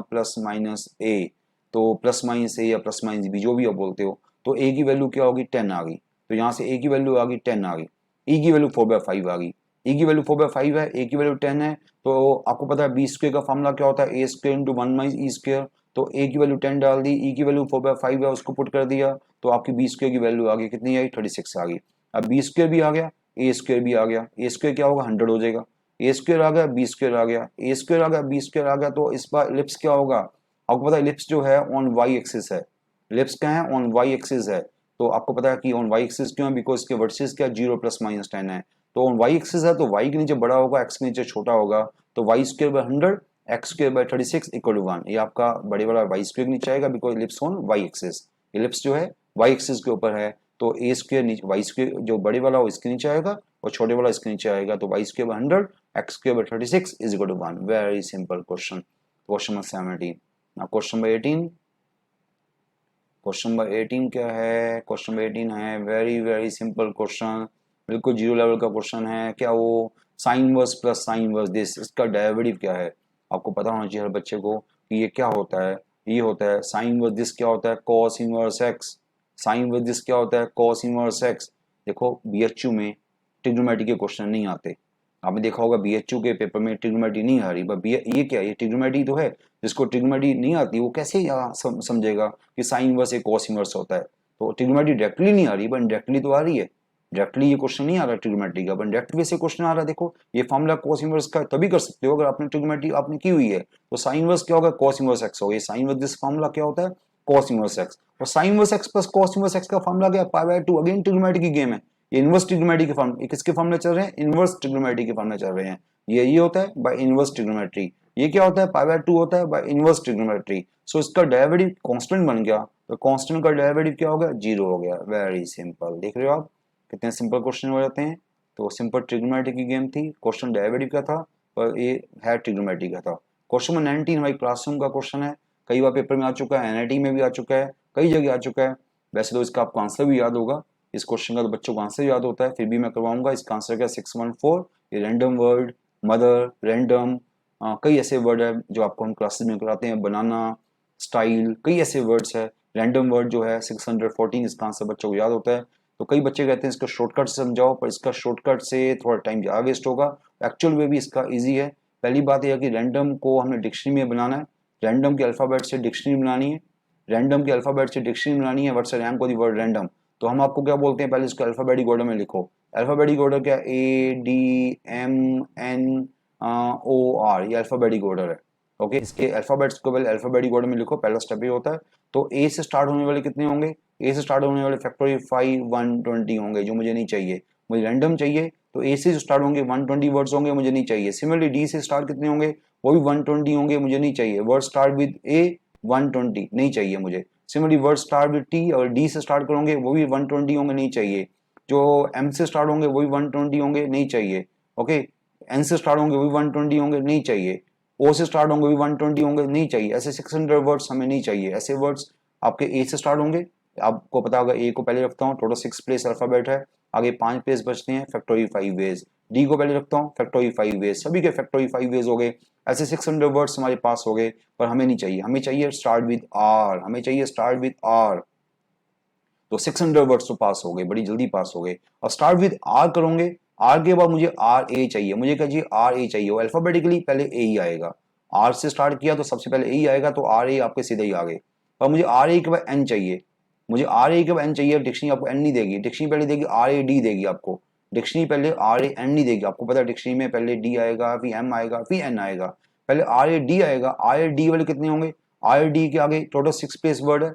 प्लस माइनस ए, तो प्लस माइनस ए या प्लस माइनस बी जो भी आप बोलते हो, तो ए की वैल्यू क्या होगी 10 आ गई, तो यहाँ से ए की वैल्यू आ गई 10 आ गई, ई की वैल्यू 4/5 आ गई, ई की वैल्यू 4/5 है, ए की वैल्यू 10 है, तो आपको पता है बी स्क्वायर का फॉर्मूला क्या होता है, ए square into 1 minus E square, तो ए की वैल्यू 10 डाल दी, ई की वैल्यू 4/5 है उसको पुट कर दिया, तो आपकी बी स्क्वायर की वैल्यू आ गई कितनी आई 36 आ गई, अब बी स्क्वायर भी आ गया, ए स्क्वायर भी आ गया, ए स्क्वायर क्या होगा 100 हो जाएगा, ए स्क्वायर आ गया, बी स्क्वायर आ गया, ए स्क्वायर आ गया, बी स्क्वायर आ गया, तो इस बार इलिप्स क्या होगा, आपको पता है इलिप्स जो है ऑन वाई एक्सिस है, इलिप्स क्या है ऑन वाई एक्सिस है, तो आपको पता है कि ऑन वाई एक्सिस क्यों है, बिकॉज इसके वर्टिसेस क्या 0 प्लस माइनस 10 है, तो ऑन वाई एक्सिस है तो वाई के नीचे बड़ा होगा, एक्स के नीचे छोटा होगा, तो Y square by 100 X square by 36 equal to 1, ये आपका बड़े वाला वाई स्क्वायर के नीचे आएगा, because ellipse on Y axis, ellipse जो है वाई एक्सिस के ऊपर है, तो ए स्क्वायर नीचे वाई स्क्वायर जो बड़े वाला हो इसके नीचे आएगा और छोटे वाला इसके नीचे आएगा, तो Y square by 100 X square by 36 is equal to 1, very simple question, question number 17। Now question number 18, question number 18 क्या है, क्वेश्चन नंबर 18 है वेरी वेरी सिंपल क्वेश्चन, बिल्कुल जीरो लेवल का क्वेश्चन है, क्या वो sine verse plus sine verse this, इसका derivative क्या है, आपको पता होना चाहिए हर बच्चे को कि ये क्या होता है, ये होता है साइन वर्स दिस क्या होता है cos inverse X, sine verse this क्या होता है कॉस इनवर्स एक्स, देखो बीएचयू में ट्रिग्नोमेट्री के क्वेश्चन नहीं आते, आपने देखा होगा बीएचयू के पेपर में ट्रिग्नोमेट्री नहीं आ रही, बट ये क्या ये ट्रिग्नोमेट्री तो है, जिसको ट्रिग्नोमेट्री नहीं आती वो कैसे समझेगा कि साइन इनवर्स एक कॉस इनवर्स होता है, तो ट्रिग्नोमेट्री डायरेक्टली नहीं आ रही बट डायरेक्टली तो आ रही है, डायरेक्टली ये क्वेश्चन नहीं आ रहा ट्रिग्नोमेट्री का, बट डायरेक्ट वे से क्वेश्चन आ रहा है, देखो ये फॉर्मूला कॉस इनवर्स का तभी कर सकते हो अगर आपने ट्रिग्नोमेट्री आपने की हुई है, तो साइन इनवर्स क्या होगा कॉस इनवर्स एक्स होगा, ये साइन इनवर्स दिस फॉर्मूला क्या होता है कॉस इनवर्स एक्स, और sine inverse x plus cos inverse x का फॉर्मूला क्या है पाई/2, अगेन ट्रिग्नोमेट्री की गेम है, ये इनवर्स ट्रिग्नोमेट्री के फॉर्मूले किसके फॉर्मूले चल रहे हैं, इनवर्स ट्रिग्नोमेट्री के फॉर्मूले चल रहे हैं, ये होता है बाय इनवर्स ट्रिग्नोमेट्री, ये क्या होता है पाई/2 होता है बाय इनवर्स ट्रिग्नोमेट्री, सो इसका डेरिवेटिव कांस्टेंट बन गया, तो कांस्टेंट का डेरिवेटिव क्या हो गया, 0 हो गया। वेरी सिंपल, देख रहे हो आप कितने सिंपल क्वेश्चन हो जाते हैं। तो सिंपल ट्रिग्नोमेट्री की गेम थी, क्वेश्चन डेरिवेटिव का था और ये है ट्रिग्नोमेट्री का था। क्वेश्चन नंबर 19 हमारी क्लासरूम का क्वेश्चन है, कई बार पेपर में आ चुका है, एनआईटी में भी आ चुका है, कई जगह आ चुका है। वैसे तो इसका आपको आंसर भी याद होगा, इस क्वेश्चन का तो बच्चों को आंसर याद होता है, फिर भी मैं करवाऊंगा। इसका आंसर क्या 614। ये रैंडम वर्ड, मदर, रैंडम, कई ऐसे वर्ड है जो आपको हम क्लासेस में कराते हैं, बनाना, स्टाइल, कई ऐसे वर्ड्स है। रैंडम वर्ड जो है 614, इसका आंसर बच्चों को याद होता है। तो कई बच्चे कहते हैं इसका शॉर्टकट से समझाओ, पर इसका शॉर्टकट से थोड़ा टाइम ज़्यादा वेस्ट होगा। एक्चुअल में भी इसका ईजी है। पहली बात यह है कि रैंडम को हमने डिक्शनरी में बनाना है, रैंडम के अल्फ़ाबेट से डिक्शनरी बनानी है, रैंडम के अल्फ़ाबेट से डिक्शनरी बनानी है। वर्ड से रैम को दी वर्ड रैंडम। तो हम आपको क्या बोलते हैं, पहले इसको अल्फ़ाबेटिक ऑर्डर में लिखो। अल्फ़ाबेटिक ऑर्डर क्या, ADMNO R, ये अल्फ़ाबेटिक ऑर्डर है। ओके, इसके अल्फ़ाबेट्स को पहले अल्फ़ाबेटिक ऑर्डर में लिखो, पहला स्टेप ये होता है। तो ए से स्टार्ट होने वाले कितने होंगे, ए से स्टार्ट होने वाले फैक्टोरियल 5 120 होंगे, जो मुझे नहीं चाहिए, मुझे रैंडम चाहिए। तो ए से स्टार्ट होंगे 120 वर्ड्स होंगे, मुझे नहीं चाहिए। सिमिलरली डी से स्टार्ट कितने होंगे, वो भी 120 होंगे, मुझे नहीं चाहिए। वर्ड स्टार्ट विद ए 120 नहीं चाहिए मुझे। Similarly word start with T और डी से स्टार्ट करोगे वो भी 120 होंगे, नहीं चाहिए। जो एम से स्टार्ट होंगे वो भी 120 होंगे, नहीं चाहिए। ओके, एन से स्टार्ट होंगे वो भी 120 होंगे, नहीं चाहिए। ओ से स्टार्ट होंगे भी 120 होंगे, नहीं चाहिए। ऐसे 600 वर्ड्स हमें नहीं चाहिए। ऐसे वर्ड्स आपके ए से स्टार्ट होंगे, आपको पता होगा ए को पहले रखता हूँ, टोटल 6 प्लेस अल्फाबेट है, आगे 5 प्लेस बचते हैं, फैक्टोरियल 5 वेज। डी को पहले रखता हूँ, फैक्टोरियल 5 वेज, सभी के फैक्टोरियल 5 वेज हो गए। ऐसे 600 वर्ड्स हमारे पास हो गए, पर हमें नहीं चाहिए। हमें चाहिए स्टार्ट विद आर, हमें चाहिए स्टार्ट विद आर। तो 600 वर्ड्स तो पास हो गए, बड़ी जल्दी पास हो गए। और स्टार्ट विद आर करोगे, आर के बाद मुझे आर ए चाहिए, मुझे क्या चाहिए, आर ए चाहिए। वो अल्फाबेटिकली पहले ए ही आएगा, आर से स्टार्ट किया तो सबसे पहले ए ही आएगा, तो आर ए आपके सीधे ही आ गए। और मुझे आर ए के बाद एन चाहिए, मुझे आर ए के बाद एन चाहिए। डिक्शनरी आपको एन नहीं देगी, डिक्शनरी पहले देगी आर ए डी देगी आपको, डिक्शनरी पहले आर ए एन नहीं देगी। आपको पता है डिक्शनरी में पहले डी आएगा, फिर एम आएगा, फिर एन आएगा, पहले आर ए डी आएगा। आर ए डी वाले कितने होंगे, आर ए डी के आगे टोटल 6 प्लेस वर्ड है,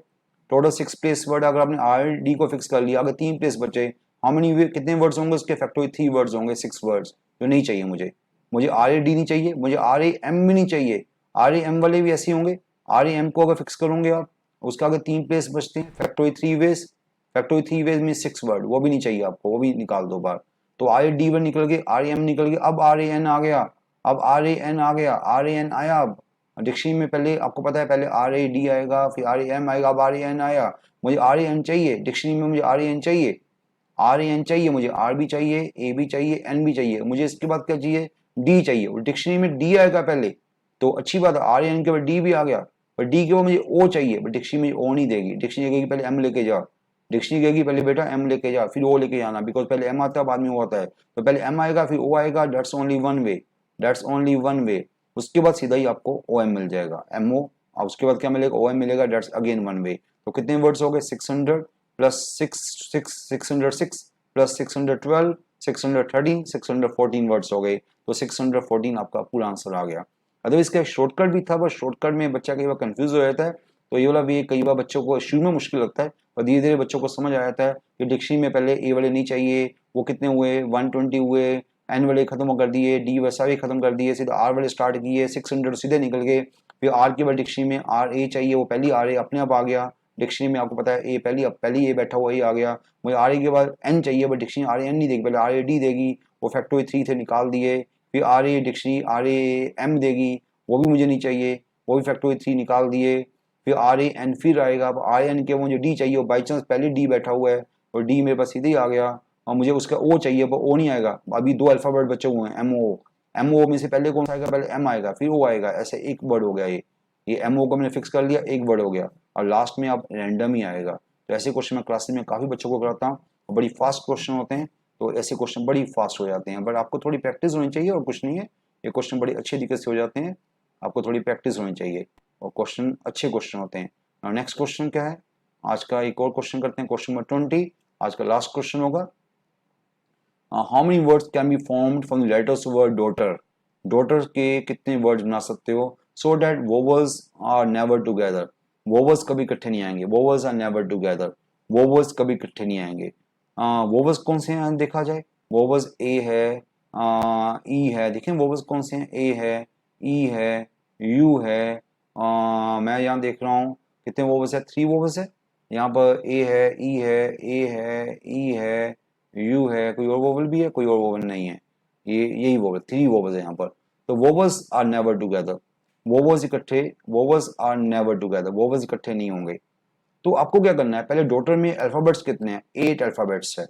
टोटल 6 प्लेस वर्ड। अगर आपने आर डी को फिक्स कर लिया, अगर 3 प्लेस बचे, हाउ मेनी, कितने वर्ड्स होंगे उसके, फैक्टोरियल 3 वर्ड्स होंगे, 6 वर्ड्स, जो नहीं चाहिए मुझे। मुझे आर ए डी नहीं चाहिए, मुझे आर ए एम भी नहीं चाहिए। आर ए एम वाले भी ऐसे होंगे, आर ए एम को अगर फिक्स करोगे आप, उसका अगर 3 प्लेस बचते हैं, फैक्टोरियल 3 वेज, फैक्टोरियल 3 वेज में 6 वर्ड, वो भी नहीं चाहिए आपको, वो भी निकाल दो बार। तो आर ए डी वर्ड निकल गए, आर ए एम निकल गए, अब आर ए एन आ गया, अब आर ए एन आ गया, आर ए एन आया। अब डिक्शनरी में पहले आपको पता है पहले आर ए डी आएगा, फिर आर ए एम आएगा, अब आर ए एन आया। मुझे आर ए एन चाहिए, डिक्शनरी में मुझे आर ए एन चाहिए, आर ए एन चाहिए, मुझे आर भी चाहिए, ए भी चाहिए, एन भी चाहिए। मुझे इसके बाद क्या चाहिए, डी चाहिए, और डिक्शनरी में डी आएगा पहले, तो अच्छी बात है, आर ए एन के बाद डी भी आ गया। पर डी के बाद मुझे ओ चाहिए, बट डिक्शनरी में ओ नहीं देगी, डिक्शनरी कहेगी पहले एम लेके जा, डिक्शनरी कहेगी पहले बेटा एम लेके जा, फिर ओ लेके जाना, बिकॉज पहले एम आता है बाद में ओ आता है। तो पहले एम आएगा फिर ओ आएगा, that's only one way, that's only one way. उसके बाद सीधा ही आपको ओ एम मिल जाएगा, एम ओ, और उसके बाद क्या मिलेगा, ओ एम मिलेगा, दैट्स अगेन वन वे। तो कितने वर्ड्स हो गए, 600 प्लस 606 प्लस 612 613 614 वर्ड्स हो गए। तो 614 आपका पूरा आंसर आ गया। अदर इसका शॉर्टकट भी था, बस शॉर्टकट में बच्चा कई बार कंफ्यूज हो जाता है, तो ये वाला भी कई बार बच्चों को शुरू में मुश्किल लगता है, और धीरे धीरे बच्चों को समझ आ जाता है कि डिक्शनरी में पहले ए वाले नहीं चाहिए, वो कितने हुए 120 हुए, एन वाले खत्म कर दिए, डी वैसा भी खत्म कर दिए, सीधा आर वाले स्टार्ट किए, 600 सीधे निकल गए। फिर आर के बाद डिक्शनरी में आर ए चाहिए, वो पहली आर ए अपने आप आ गया, डिक्शनरी में आपको पता है ए पहली ए बैठा हुआ ही आ गया। मुझे आर ए के बाद एन चाहिए, but dictionary R A N नहीं देगी, पहले आर ए डी देगी, वो फैक्टोरियल 3 थे निकाल दिए। फिर R A dictionary R A M देगी, वो भी मुझे नहीं चाहिए, वो भी फैक्टोरियल 3 निकाल दिए। फिर आर ए एन फिर आएगा, अब आर एन के मुझे डी चाहिए, बाई चांस पहले डी बैठा हुआ है और डी मेरे पास सीधे ही आ गया, और मुझे उसका ओ चाहिए, पर ओ नहीं आएगा। अभी 2 अल्फाबेट बचे हुए हैं, एम ओ, एम ओ में से पहले कौन सा आएगा, पहले एम आएगा फिर ओ आएगा, ऐसे एक वर्ड हो गया ये एम ओ को मैंने फिक्स कर लिया, एक वर्ड हो गया, और लास्ट में आप रैंडम ही आएगा। तो ऐसे क्वेश्चन मैं क्लासेस में काफ़ी बच्चों को कराता हूँ, और बड़ी फास्ट क्वेश्चन होते हैं, तो ऐसे क्वेश्चन बड़ी फास्ट हो जाते हैं, बट आपको थोड़ी प्रैक्टिस होनी चाहिए, और कुछ नहीं है, ये क्वेश्चन बड़ी अच्छे तरीके से हो जाते हैं, आपको थोड़ी प्रैक्टिस होनी चाहिए, और क्वेश्चन अच्छे क्वेश्चन होते हैं। और नेक्स्ट क्वेश्चन क्या है, आज का एक और क्वेश्चन करते हैं, क्वेश्चन नंबर 20, आज का लास्ट क्वेश्चन होगा। How many words can be formed from the letters word daughter, daughter के कितने वर्ड्स बना सकते हो, so that vowels are never together, vowels कभी इकट्ठे नहीं आएंगे, vowels are never together, vowels कभी इकट्ठे नहीं आएंगे। वोवल्स कौन से हैं देखा जाए, वोवल्स ए है, ई है, देखें वोवल्स कौन से हैं, ए है, ई है, यू है, मैं यहाँ देख रहा हूँ कितने वोवल्स है, 3 वोवल्स है, यहाँ पर ए है, ई है, ए है, ई है, यू है, कोई और वोवल भी है, कोई और वोवल नहीं है, ये यही वोवल, 3 वोवल्स है यहाँ पर। तो vowels are never together, vowels इकट्ठे, vowels are never together, vowels इकट्ठे नहीं होंगे। तो आपको क्या करना है, पहले डॉटर में अल्फाबेट्स कितने हैं, 8 अल्फाबेट्स है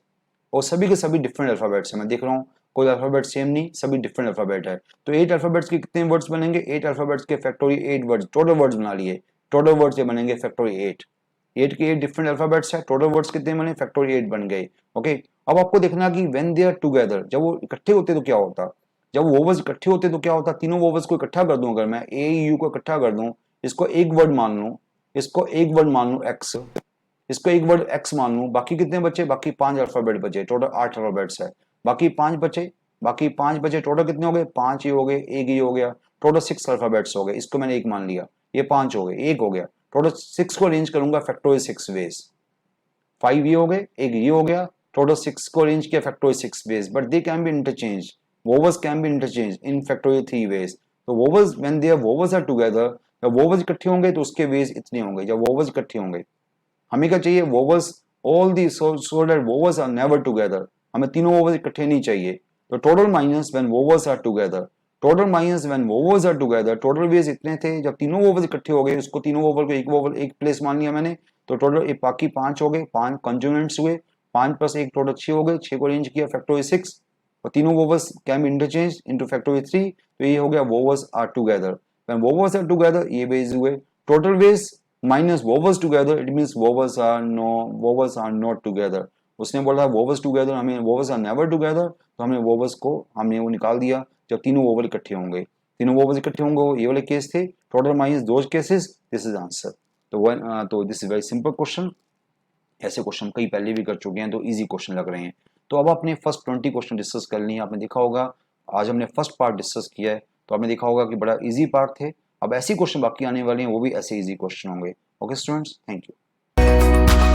और सभी के सभी डिफरेंट अल्फाबेट्स है। मैं देख रहा हूँ कोई अल्फाबेट सेम नहीं, सभी डिफरेंट अल्फाबेट है। तो 8 अल्फाबेट्स के कितने वर्ड्स बनेंगे, 8 अल्फाबेट्स के फैक्टोरियल 8 वर्ड्स, टोटल वर्ड्स बना लिए, टोटल वर्ड्स ये बनेंगे फैक्टोरियल 8। 8 के 8 डिफरेंट अल्फाबेट्स है, टोटल वर्ड्स कितने बने, फैक्टोरियल 8 बन गए। ओके, अब आपको देखना कि व्हेन दे आर टुगेदर, जब वो इकट्ठे होते तो क्या होता, जब वोवल्स इकट्ठे होते तो क्या होता, तीनों वोवल्स को इकट्ठा कर दूं, अगर मैं ए यू को इकट्ठा कर दूं, इसको एक वर्ड मान लूं, इसको एक वर्ड मान लूं एक्स, इसको एक वर्ड एक्स मान लूं, बाकी कितने बचे, बाकी 5 अल्फाबेट बचे, टोटल 8 अल्फाबेट्स है, बाकी 5 बचे, बाकी 5 बचे, टोटल कितने हो गए, 5 ही हो गए, एक ही हो गया, टोटल 6 अल्फाबेट्स हो गए, इसको मैंने एक मान लिया, ये 5 हो गए, एक हो गया, टोटल 6 को अरेंज करूंगा फैक्टोरियल 6 वेज, 5 ये हो गए, एक ये हो गया, टोटल 6 को अरेंज किया factorial 6 ways, but they can be interchange, vowels can be interchange in factorial 3 ways. तो vowels when there vowels are together, जब वोवल्स इकट्ठे होंगे तो उसके वेज इतने होंगे, जब वोवल्स इकट्ठे होंगे। हमें क्या चाहिए, vowels all the so that vowels are never together, हमें तीनों वोवल्स इकट्ठे नहीं चाहिए। तो total minus when vowels are together, total minus when vowels are together, total ways इतने थे, जब तीनों वोवल्स इकट्ठे हो गए, उसको तीनों वोवल को एक वोवल एक प्लेस मान लिया मैंने, तो टोटल बाकी 5 हो गए, 5 कंसोनेंट्स हुए, 5 प्लस 1 टोटल 6 हो गए, 6 को अरेंज किया फैक्टोरियल 6 और तीनों vowels can be interchange into factorial 3, तो ये हो गया vowels are together. When vowels are together ये वेज हुए, total ways minus vowels together, it means vowels are not together. उसने बोला वोवल्स टुगेदर, हमें वोवल्स आर नेवर टुगेदर, तो हमने वोवल्स को हमने वो निकाल दिया जब तीनों वोवल इकट्ठे होंगे, तीनों वोवल्स इकट्ठे होंगे, ये वाले केस थे, total minus those cases, this is answer. तो this is very simple question, ऐसे क्वेश्चन कई पहले भी कर चुके हैं तो इजी क्वेश्चन लग रहे हैं। तो अब आपने फर्स्ट 20 क्वेश्चन डिस्कस कर लिए, आपने देखा होगा आज हमने फर्स्ट पार्ट डिस्कस किया है, तो आपने देखा होगा कि बड़ा इजी पार्ट थे। अब ऐसे क्वेश्चन बाकी आने वाले हैं, वो भी ऐसे इजी क्वेश्चन होंगे। Okay students, thank you.